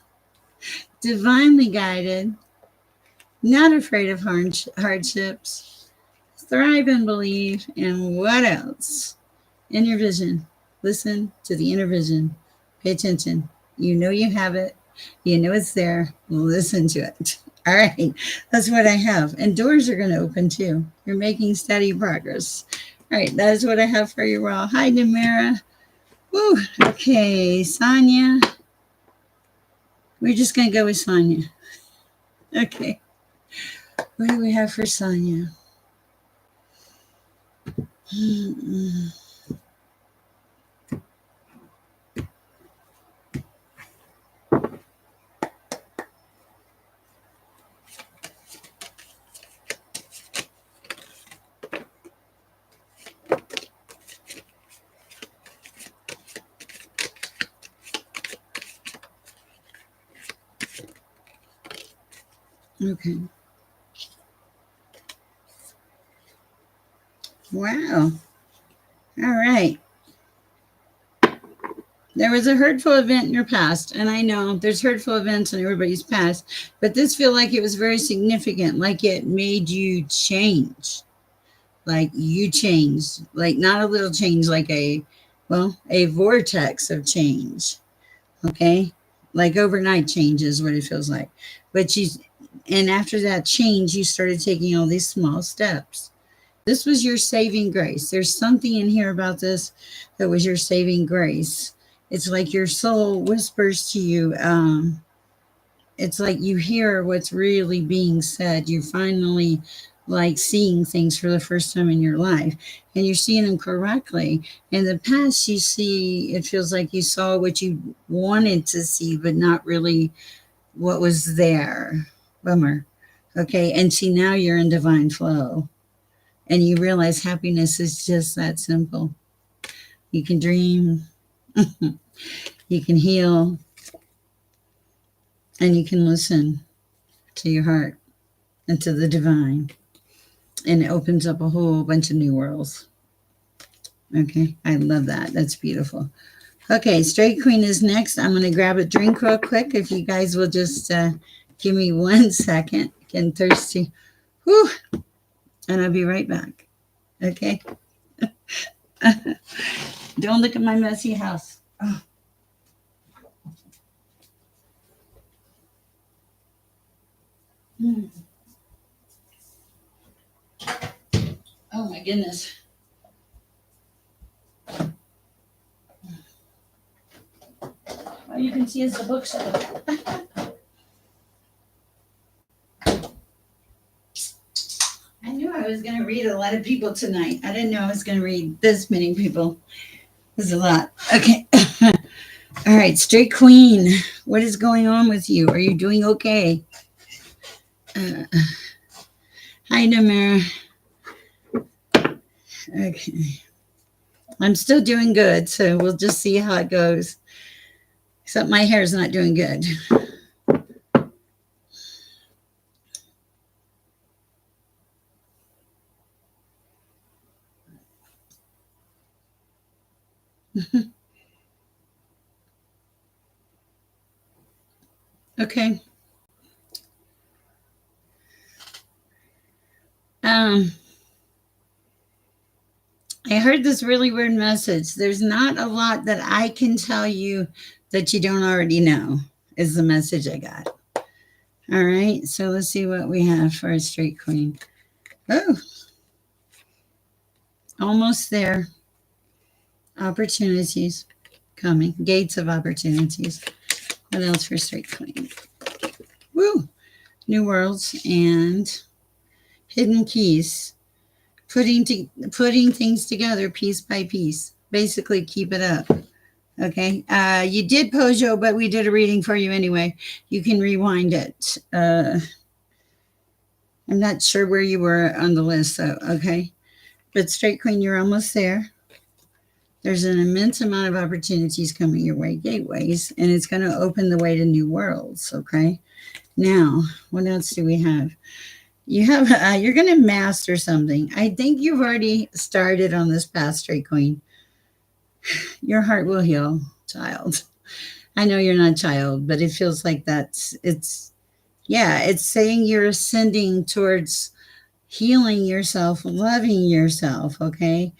divinely guided, not afraid of hardships, thrive and believe, and what else? Inner vision. Listen to the inner vision. Pay attention. You know you have it. You know it's there. Listen to it. All right. That's what I have. And doors are going to open too. You're making steady progress. All right. That is what I have for you all. Hi, Namira. Woo. Okay. Sonia. We're just going to go with Sonia. Okay. What do we have for Sonia? Okay. Wow. All right. There was a hurtful event in your past, and I know there's hurtful events in everybody's past, but this feel like it was very significant, like it made you change. Like you changed, like not a little change, like a vortex of change. Okay. Like overnight change is what it feels like. And after that change, you started taking all these small steps. This was your saving grace. There's something in here about this that was your saving grace. It's like your soul whispers to you. It's like you hear what's really being said. You finally like seeing things for the first time in your life, and you're seeing them correctly. In the past, you see, it feels like you saw what you wanted to see, but not really what was there. Bummer. Okay. And see, now you're in divine flow, and you realize happiness is just that simple. You can dream, you can heal, and you can listen to your heart and to the divine. And it opens up a whole bunch of new worlds. Okay, I love that. That's beautiful. Okay, Straight Queen is next. I'm going to grab a drink real quick. If you guys will just give me 1 second. Getting thirsty. Whew. And I'll be right back. Okay. Don't look at my messy house. Oh. Oh my goodness. All you can see is the bookshelf. I knew I was going to read a lot of people tonight. I didn't know I was going to read this many people. There's a lot. Okay. All right, Straight Queen. What is going on with you? Are you doing okay? Hi, Namira. Okay. I'm still doing good, so we'll just see how it goes. Except my hair's not doing good. Okay. Um, I heard this really weird message. There's not a lot that I can tell you that you don't already know, is the message I got. All right. So let's see what we have for a straight queen. Oh, almost there. Opportunities coming. Gates of opportunities. What else for straight queen? Woo! New worlds and hidden keys. Putting things together piece by piece. Basically, keep it up. Okay. You did Pojo, but we did a reading for you anyway. You can rewind it. I'm not sure where you were on the list, though. Okay. But straight queen, you're almost there. There's an immense amount of opportunities coming your way, gateways, and it's going to open the way to new worlds. Okay. Now, what else do we have? You have you're going to master something. I think you've already started on this path, straight queen. Your heart will heal, child. I know you're not a child, but it feels like it's saying you're ascending towards healing yourself, loving yourself. Okay.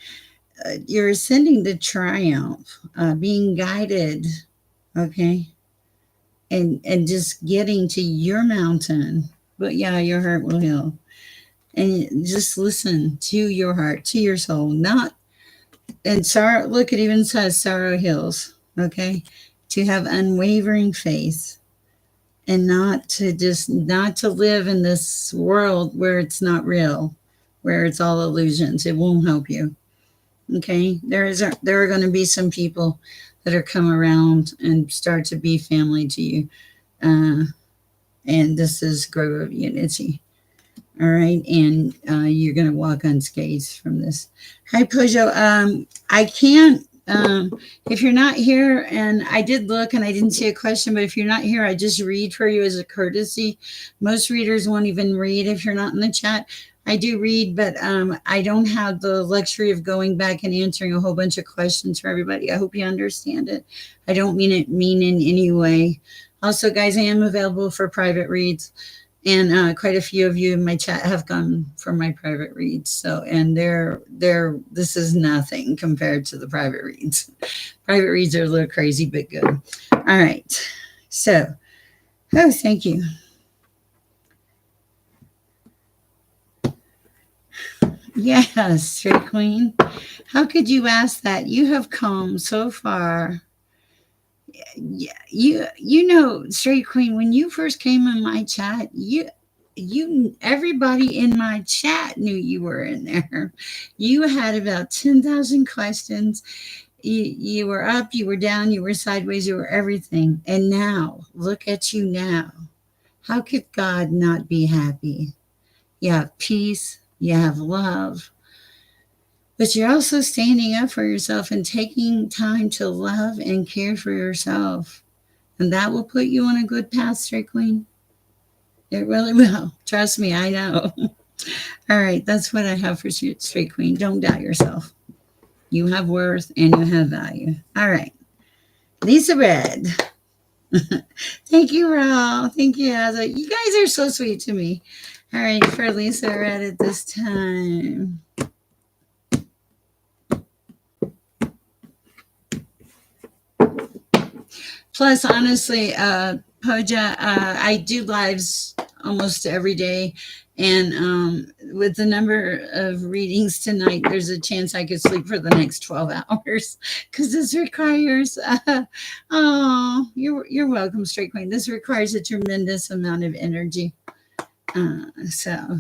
You're ascending to triumph, being guided. Okay. And just getting to your mountain. But yeah, your heart will heal. And just listen to your heart, to your soul, not, and sorrow, look, it even says sorrow heals. Okay. To have unwavering faith and not to live in this world where it's not real, where it's all illusions. It won't help you. Okay. There are going to be some people that are come around and start to be family to you. Uh, and this is Grove of Unity. All right, and you're going to walk unscathed from this. Hi, Peugeot. I can't, if you're not here, and I did look and I didn't see a question, but if you're not here, I just read for you as a courtesy. Most readers won't even read if you're not in the chat. I do read, but I don't have the luxury of going back and answering a whole bunch of questions for everybody. I hope you understand it. I don't mean it mean in any way. Also, guys, I am available for private reads. And quite a few of you in my chat have gone for my private reads. So, and this is nothing compared to the private reads. Private reads are a little crazy, but good. All right. So, oh, thank you. Yes, straight queen. How could you ask that? You have come so far. Yeah, you know, straight queen, when you first came in my chat, you everybody in my chat knew you were in there. You had about 10,000 questions. You were up, you were down, you were sideways, you were everything. And now, look at you now. How could God not be happy? You have peace, you have love, but you're also standing up for yourself and taking time to love and care for yourself. And that will put you on a good path, straight queen. It really will. Trust me, I know. All right, that's what I have for straight queen. Don't doubt yourself. You have worth and you have value. All right. Lisa Red. Thank you, Raul. Thank you, Asa. You guys are so sweet to me. All right, for Lisa Red at this time. Plus, honestly, Poja, I do lives almost every day. And with the number of readings tonight, there's a chance I could sleep for the next 12 hours because this requires, oh, you're welcome, Straight Queen. This requires a tremendous amount of energy. So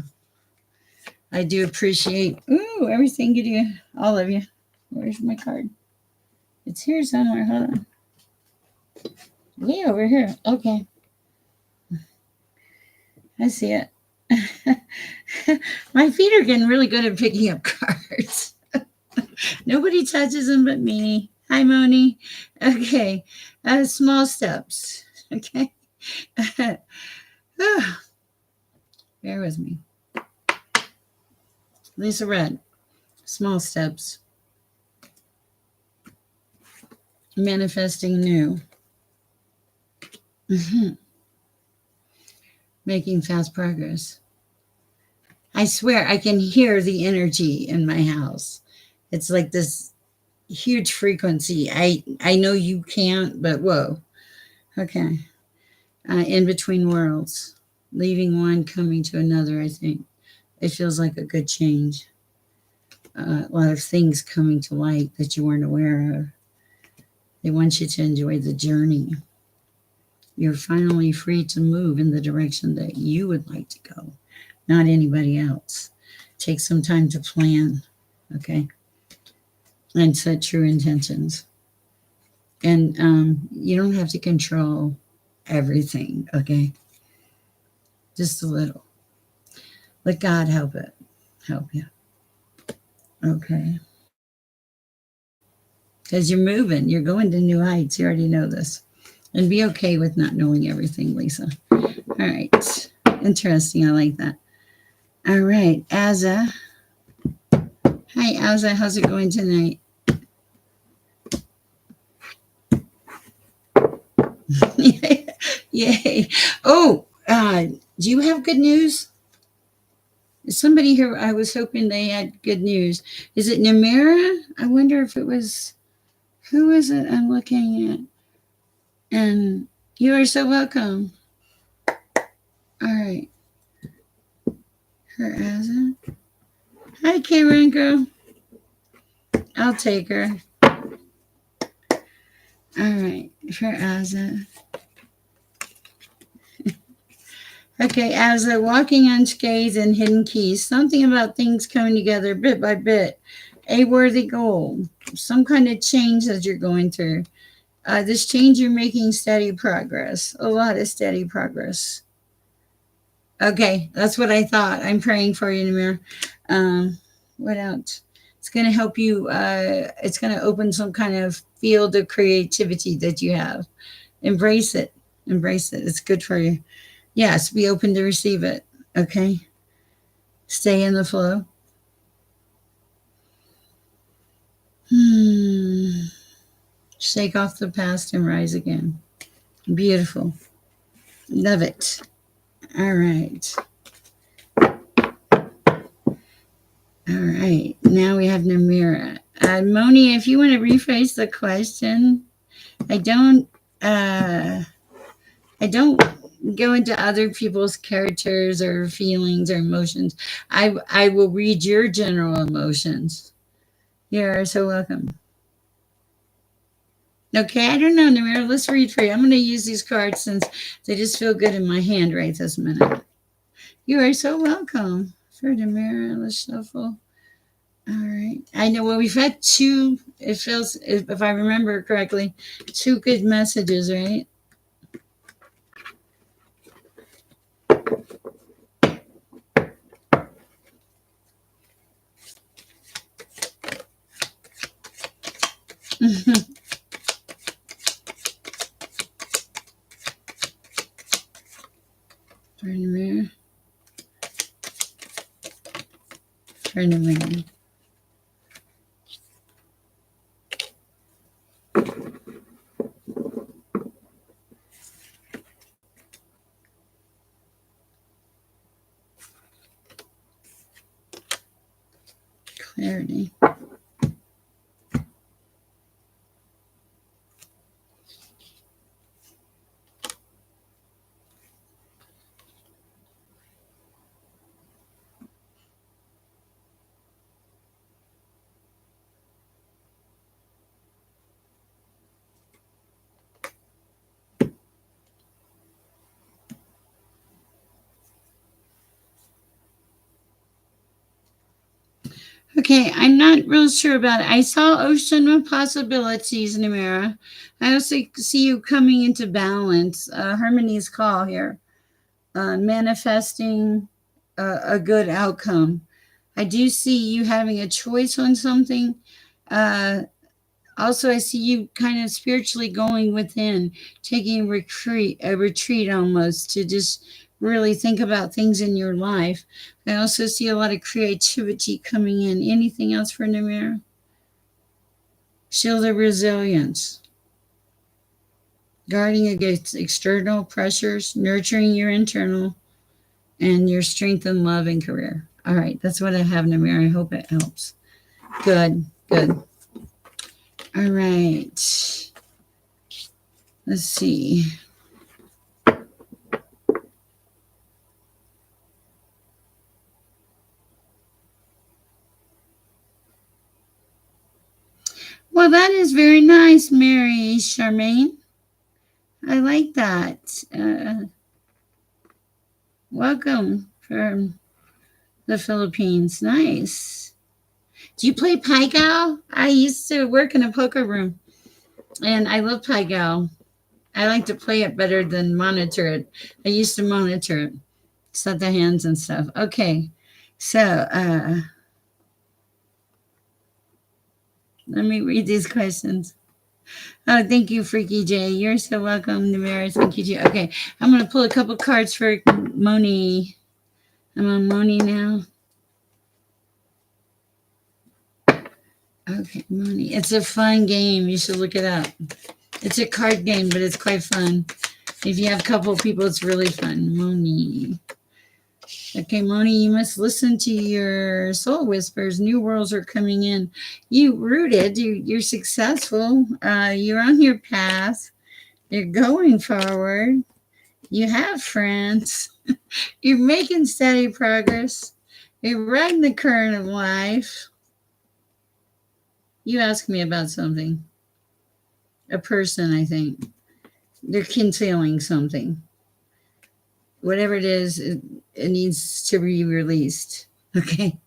I do appreciate, everything you do, all of you. Where's my card? It's here somewhere. Hold on. Way over here. Okay. I see it. My feet are getting really good at picking up cards. Nobody touches them but me. Hi, Moni. Okay. Small steps. Okay. Bear with me. Lisa Red. Small steps. manifesting new, making fast progress. I swear I can hear the energy in my house. It's like this huge frequency. I know you can't, but whoa. Okay. In between worlds, leaving one, coming to another, I think. It feels like a good change. A lot of things coming to light that you weren't aware of. They want you to enjoy the journey. You're finally free to move in the direction that you would like to go, not anybody else. Take some time to plan, okay? And set true intentions. And you don't have to control everything, okay? Just a little. Let God help you, okay? Because you're moving, you're going to new heights. You already know this. And be okay with not knowing everything, Lisa. All right. Interesting. I like that. All right. Azza. Hi, Azza. How's it going tonight? Yay. Oh, do you have good news? Somebody here, I was hoping they had good news. Is it Namira? I wonder if it was, who is it I'm looking at? And you are so welcome. All right. Her Azza. Hi, Karenko. I'll take her. All right. For Azza. Okay, Azza, walking unscathed and hidden keys. Something about things coming together bit by bit. A worthy goal. Some kind of change that you're going through. This change, you're making steady progress. A lot of steady progress. Okay, that's what I thought. I'm praying for you, Namir. What else? It's going to help you. It's going to open some kind of field of creativity that you have. Embrace it. Embrace it. It's good for you. Yes, be open to receive it. Okay. Stay in the flow. Shake off the past and rise again. Beautiful. Love it. All right. All right. Now we have Namira. Moni, if you want to rephrase the question, I don't go into other people's characters or feelings or emotions. I will read your general emotions. You're so welcome. Okay, I don't know, Namira. Let's read for you. I'm going to use these cards since they just feel good in my hand right this minute. You are so welcome. For Namira, let's shuffle. All right. I know, well, we've had two, it feels, if I remember correctly, two good messages, right? Turn the mirror. Turn the mirror. Clarity. Okay, I'm not real sure about it. I saw ocean of possibilities, Namira. I also see you coming into balance. Harmony's call here. Manifesting a good outcome. I do see you having a choice on something. Also, I see you kind of spiritually going within, taking a retreat almost to just really think about things in your life. I also see a lot of creativity coming in. Anything else for Namir? Shield of resilience. guarding against external pressures, nurturing your internal, and your strength and love and career. All right, that's what I have, Namir. I hope it helps. Good, good. All right. Let's see. Well, that is very nice, Mary Charmaine. I like that. Welcome from the Philippines. Nice. Do you play Pai Gow? I used to work in a poker room, and I love Pai Gow. I like to play it better than monitor it. I used to monitor it, set the hands and stuff. Okay, so let me read these questions. Oh, thank you, Freaky J. You're so welcome, Namaris. Thank you, J. Okay, I'm going to pull a couple cards for Moni. I'm on Moni now. Okay, Moni. It's a fun game. You should look it up. It's a card game, but it's quite fun. If you have a couple of people, it's really fun. Moni. Okay, Moni, you must listen to your soul whispers. New worlds are coming in. You rooted. You're successful. You're on your path. You're going forward. You have friends. You're making steady progress. You're riding the current of life. You asked me about something. A person, I think. They're concealing something. Whatever it is, it needs to be released. Okay.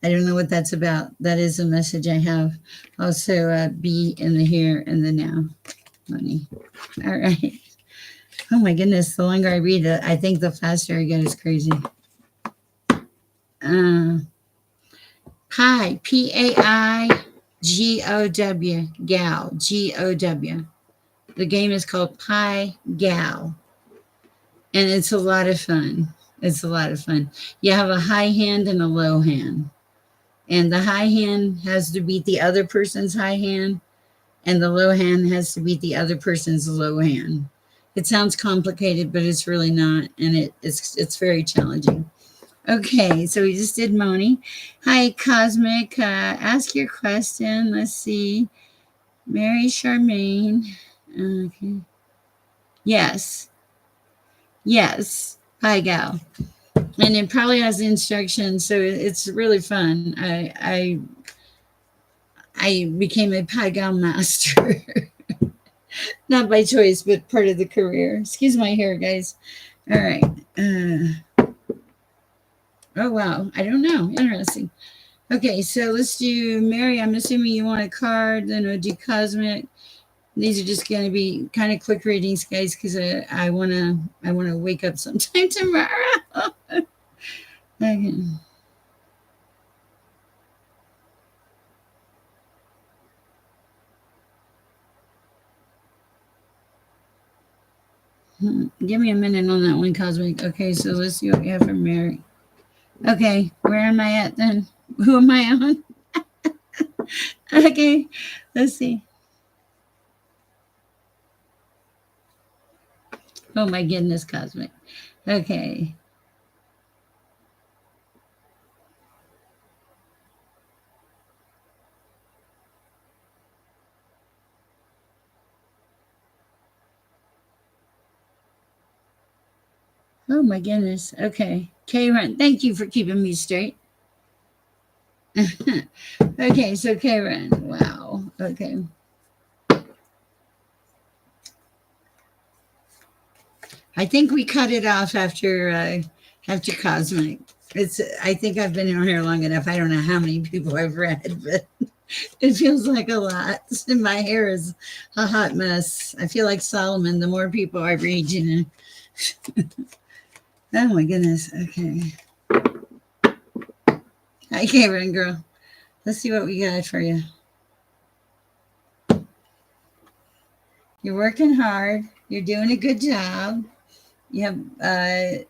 I don't know what that's about. That is a message I have. Also, be in the here and the now. Money. All right. Oh my goodness. The longer I read it, I think the faster I get. It's crazy. Pi. P-A-I-G-O-W. Gal. G-O-W. The game is called Pi Gal. And it's a lot of fun. It's a lot of fun. You have a high hand and a low hand. And the high hand has to beat the other person's high hand, and the low hand has to beat the other person's low hand. It sounds complicated, but it's really not, and it's very challenging. Okay, so we just did Moni. Hi, Cosmic. Ask your question. Let's see. Mary Charmaine. Okay. Yes. Yes. Hi, gal. And it probably has instructions, so it's really fun. I became a Pai Gow master, not by choice, but part of the career. Excuse my hair, guys. All right. Oh wow, I don't know. Interesting. Okay, so let's do Mary. I'm assuming you want a card. Then we'll do Cosmic. These are just going to be kind of quick readings, guys, because I wanna wake up sometime tomorrow. Okay. Give me a minute on that one, Cosmic. Okay, so let's see what we have for Mary. Okay, where am I at then? Who am I on? Okay, let's see. Oh my goodness, Cosmic. Okay. Oh my goodness. Okay. Karen, thank you for keeping me straight. Okay, so Karen, wow. Okay. I think we cut it off after Cosmic. It's. I think I've been on here long enough. I don't know how many people I've read, but it feels like a lot. My hair is a hot mess. I feel like Solomon. The more people I read, you know. Oh my goodness. Okay. Hi, Karen, girl. Let's see what we got for you. You're working hard. You're doing a good job. You have, I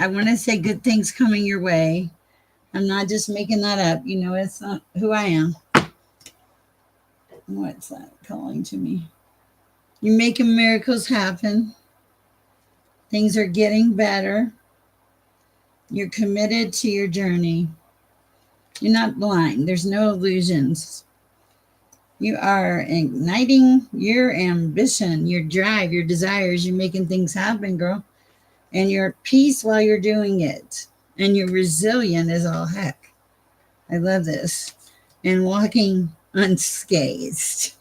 want to say good things coming your way. I'm not just making that up. You know, it's not who I am. What's that calling to me? You're making miracles happen. Things are getting better. You're committed to your journey. You're not blind. There's no illusions. You are igniting your ambition, your drive, your desires. You're making things happen, girl. And you're at peace while you're doing it. And you're resilient as all heck. I love this. And walking unscathed.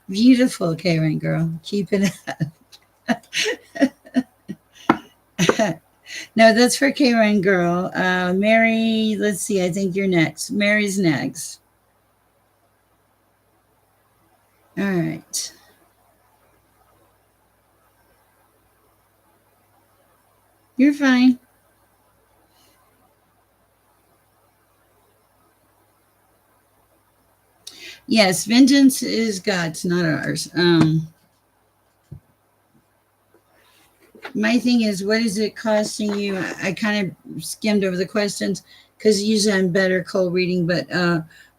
Beautiful, Karen girl. Keep it up. No, that's for Karen girl. Mary, let's see. I think you're next. Mary's next. All right. You're fine. Yes, vengeance is God's, not ours. My thing is, what is it costing you? I kind of skimmed over the questions because usually I'm better cold reading, but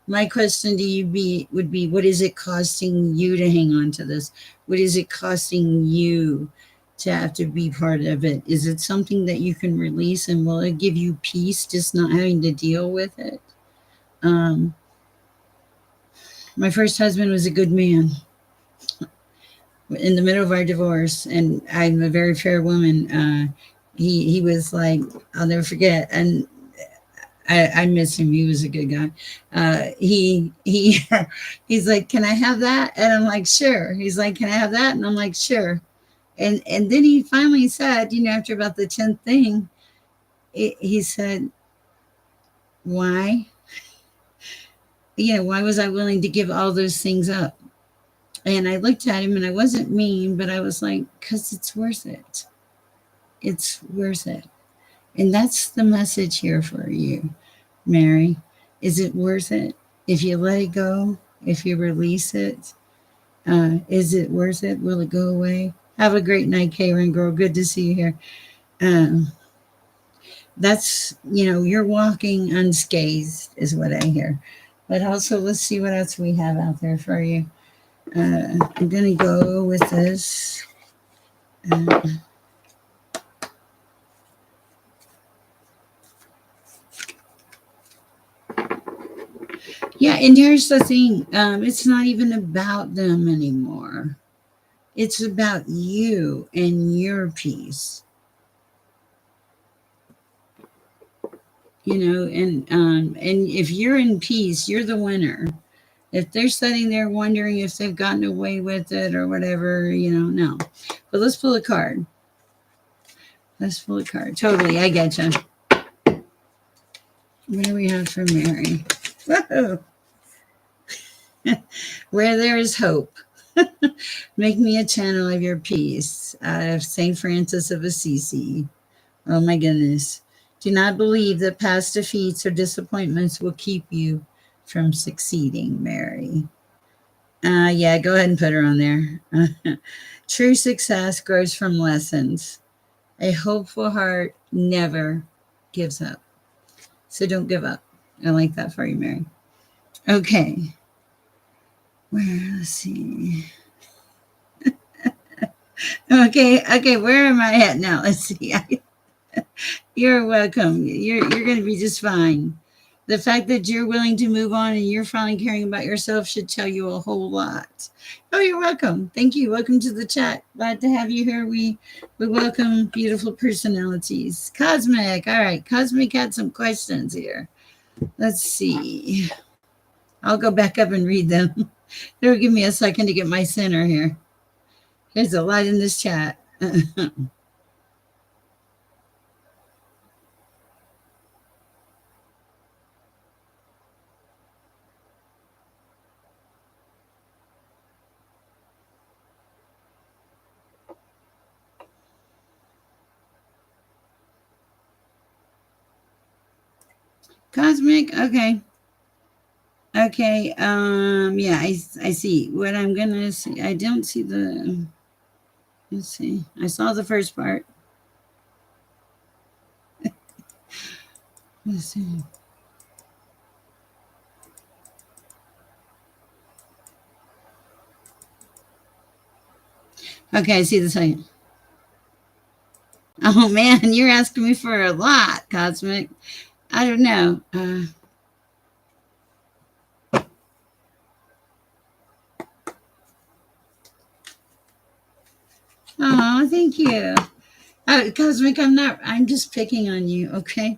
my question to you would be, what is it costing you to hang on to this? What is it costing you to have to be part of it? Is it something that you can release, and will it give you peace just not having to deal with it? Um, my first husband was a good man in the middle of our divorce, and I'm a very fair woman. He was like, I'll never forget, and I miss him. He was a good guy. He he's like, can I have that? And I'm like, sure. He's like, can I have that? And I'm like, sure. And then he finally said, after about the 10th thing, he said, why? Why was I willing to give all those things up? And I looked at him, and I wasn't mean, but I was like, because it's worth it. It's worth it. And that's the message here for you, Mary. Is it worth it? If you let it go, if you release it, is it worth it? Will it go away? Have a great night, Karen girl. Good to see you here. Um, that's, you're walking unscathed, is what I hear. But also, let's see what else we have out there for you. I'm going to go with this. Uh, yeah, and here's the thing, it's not even about them anymore. It's about you and your peace, and if you're in peace, you're the winner. If they're sitting there wondering if they've gotten away with it or whatever, no. But let's pull a card. Let's pull a card. Totally, I get you. What do we have for Mary? Whoa. Where there is hope, make me a channel of your peace. Out of St. Francis of Assisi. Oh my goodness. Do not believe that past defeats or disappointments will keep you from succeeding, Mary. Yeah, go ahead and put her on there. True success grows from lessons. A hopeful heart never gives up. So don't give up. I like that for you, Mary. Okay. Let's see. Okay, where am I at now? Let's see. You're welcome. You're going to be just fine. The fact that you're willing to move on and you're finally caring about yourself should tell you a whole lot. Oh, you're welcome. Thank you. Welcome to the chat. Glad to have you here. We welcome beautiful personalities. Cosmic. All right. Cosmic had some questions here. Let's see. I'll go back up and read them. It'll give me a second to get my center here. There's a lot in this chat. Cosmic. Okay. Okay. Yeah, I see. What I'm gonna see. I don't see the. Let's see. I saw the first part. Let's see. Okay, I see the second. Oh man, you're asking me for a lot, Cosmic. I don't know. Oh, thank you. Cosmic, I'm not, I'm just picking on you, okay?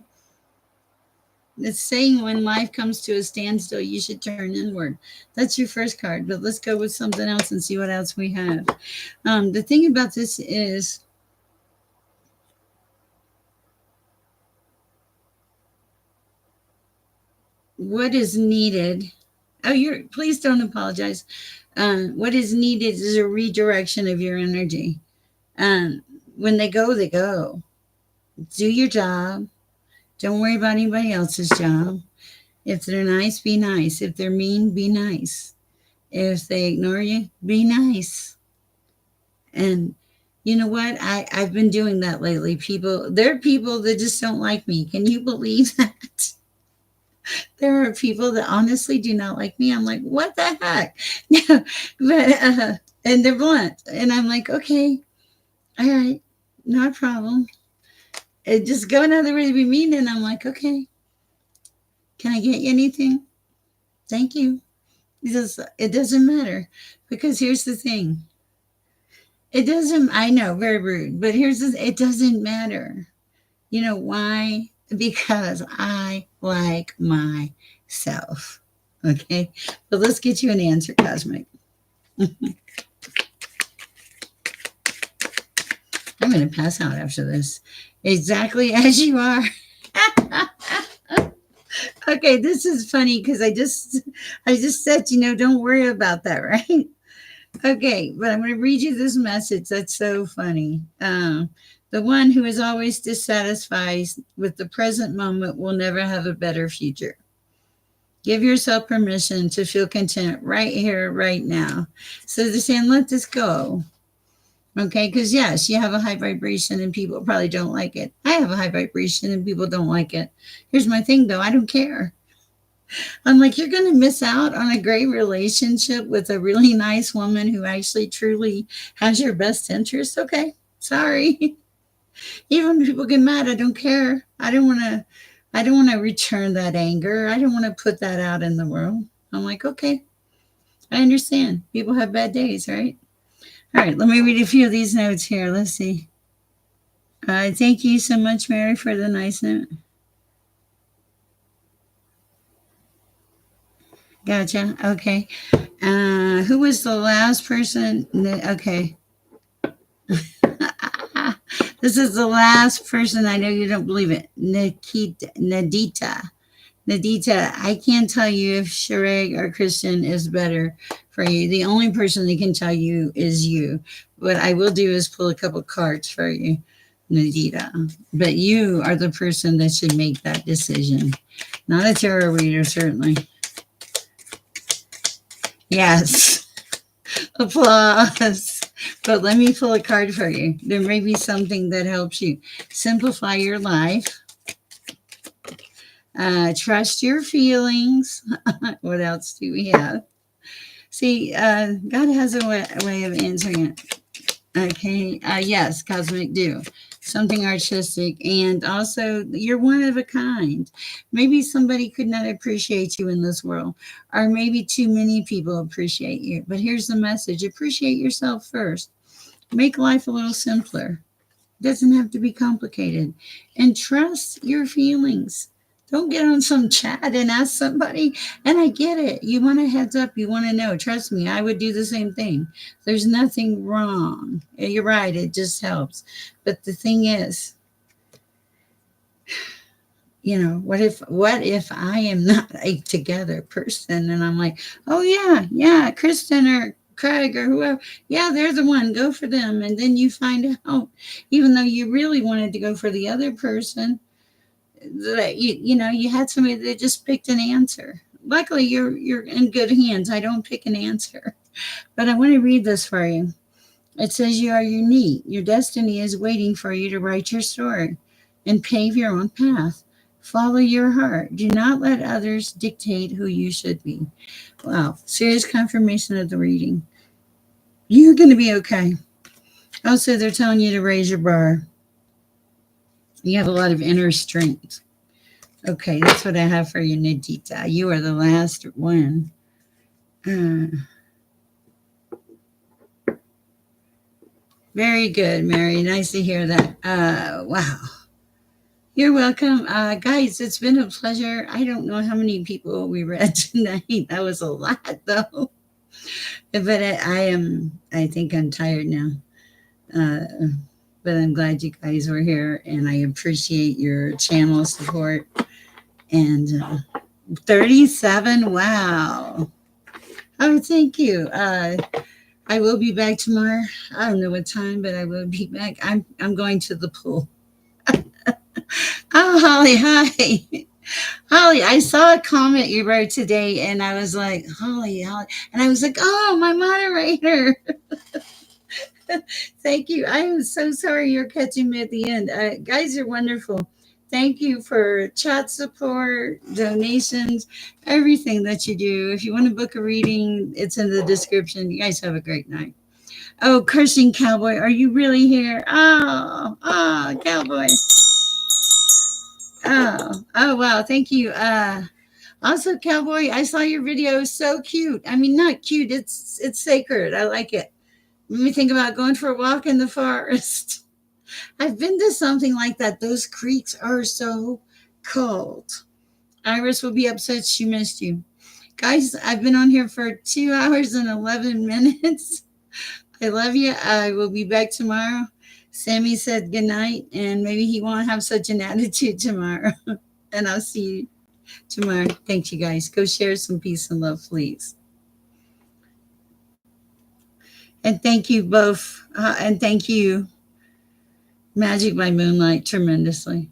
It's saying when life comes to a standstill, you should turn inward. That's your first card, but let's go with something else and see what else we have. The thing about this is what is needed. Oh, you're, please don't apologize. What is needed is a redirection of your energy. Um, when they go, they go. Do your job. Don't worry about anybody else's job. If they're nice, be nice. If they're mean, be nice. If they ignore you, be nice. And you know what? I've been doing that lately. There are people that just don't like me. Can you believe that? There are people that honestly do not like me. I'm like, what the heck? but and they're blunt, and I'm like, okay, all right, no problem. It just go another way to be mean, and I'm like, okay, can I get you anything? Thank you. Because it doesn't matter. Because here's the thing. It doesn't. I know, very rude, but here's the. It doesn't matter. You know why? Because I like myself. Okay, but let's get you an answer, Cosmic. I'm going to pass out after this. Exactly as you are. Okay, this is funny because I just said, don't worry about that, right? Okay, but I'm going to read you this message. That's so funny. The one who is always dissatisfied with the present moment will never have a better future. Give yourself permission to feel content right here, right now. So they're saying, let this go. Okay, because yes, you have a high vibration and people probably don't like it. I have a high vibration and people don't like it. Here's my thing though, I don't care. I'm like, you're going to miss out on a great relationship with a really nice woman who actually truly has your best interest. Okay, sorry. Even when people get mad, I don't care. I don't want to return that anger. I don't want to put that out in the world. I'm like, okay, I understand. People have bad days, right? All right, let me read a few of these notes here. Let's see. Thank you so much, Mary, for the nice note. Gotcha. Okay. Who was the last person? Okay. This is the last person. I know you don't believe it. Nadita. Nadita, I can't tell you if Shereg or Christian is better for you. The only person that can tell you is you. What I will do is pull a couple cards for you, Nadita. But you are the person that should make that decision. Not a tarot reader, certainly. Yes. Applause. But let me pull a card for you. There may be something that helps you simplify your life. Trust your feelings. What else do we have? See, God has a way of answering it. Okay. Yes, cosmic do. Something artistic. And also, you're one of a kind. Maybe somebody could not appreciate you in this world, or maybe too many people appreciate you. But here's the message: appreciate yourself first. Make life a little simpler. It doesn't have to be complicated. And trust your feelings. Don't get on some chat and ask somebody. And I get it. You want a heads up. You want to know. Trust me, I would do the same thing. There's nothing wrong. You're right. It just helps. But the thing is, what if I am not a together person and I'm like, oh yeah, Kristen or Craig or whoever, yeah, they're the one, go for them. And then you find out, even though you really wanted to go for the other person, that you had somebody that just picked an answer. Luckily, you're in good hands. I don't pick an answer, but I want to read this for you. It says you are unique. Your destiny is waiting for you to write your story and pave your own path. Follow your heart. Do not let others dictate who you should be. Wow. Serious confirmation of the reading. You're going to be okay. Oh, so they're telling you to raise your bar. You have a lot of inner strength. Okay, that's what I have for you, Nadita. You are the last one. Uh, Very good, Mary. Nice to hear that. Wow. You're welcome. Guys, it's been a pleasure. I don't know how many people we read tonight. That was a lot, though. But I think I'm tired now. Uh, but I'm glad you guys were here, and I appreciate your channel support. And 37, wow. Oh, thank you. I will be back tomorrow. I don't know what time, but I will be back. I'm going to the pool. Oh, Holly, hi. Holly, I saw a comment you wrote today, and I was like, Holly, Holly. And I was like, oh, my moderator. Thank you. I am so sorry you're catching me at the end. Guys, you're wonderful. Thank you for chat support, donations, everything that you do. If you want to book a reading, it's in the description. You guys have a great night. Oh, cursing cowboy, are you really here? Cowboy. Oh, wow. Thank you. Also, cowboy, I saw your video. So cute. I mean, not cute. It's sacred. I like it. Made me think about going for a walk in the forest. I've been to something like that. Those creeks are so cold. Iris will be upset she missed you. Guys, I've been on here for 2 hours and 11 minutes. I love you. I will be back tomorrow. Sammy said good night, and maybe he won't have such an attitude tomorrow. And I'll see you tomorrow. Thanks, you guys. Go share some peace and love, please. And thank you both. And thank you, Magic by Moonlight, tremendously.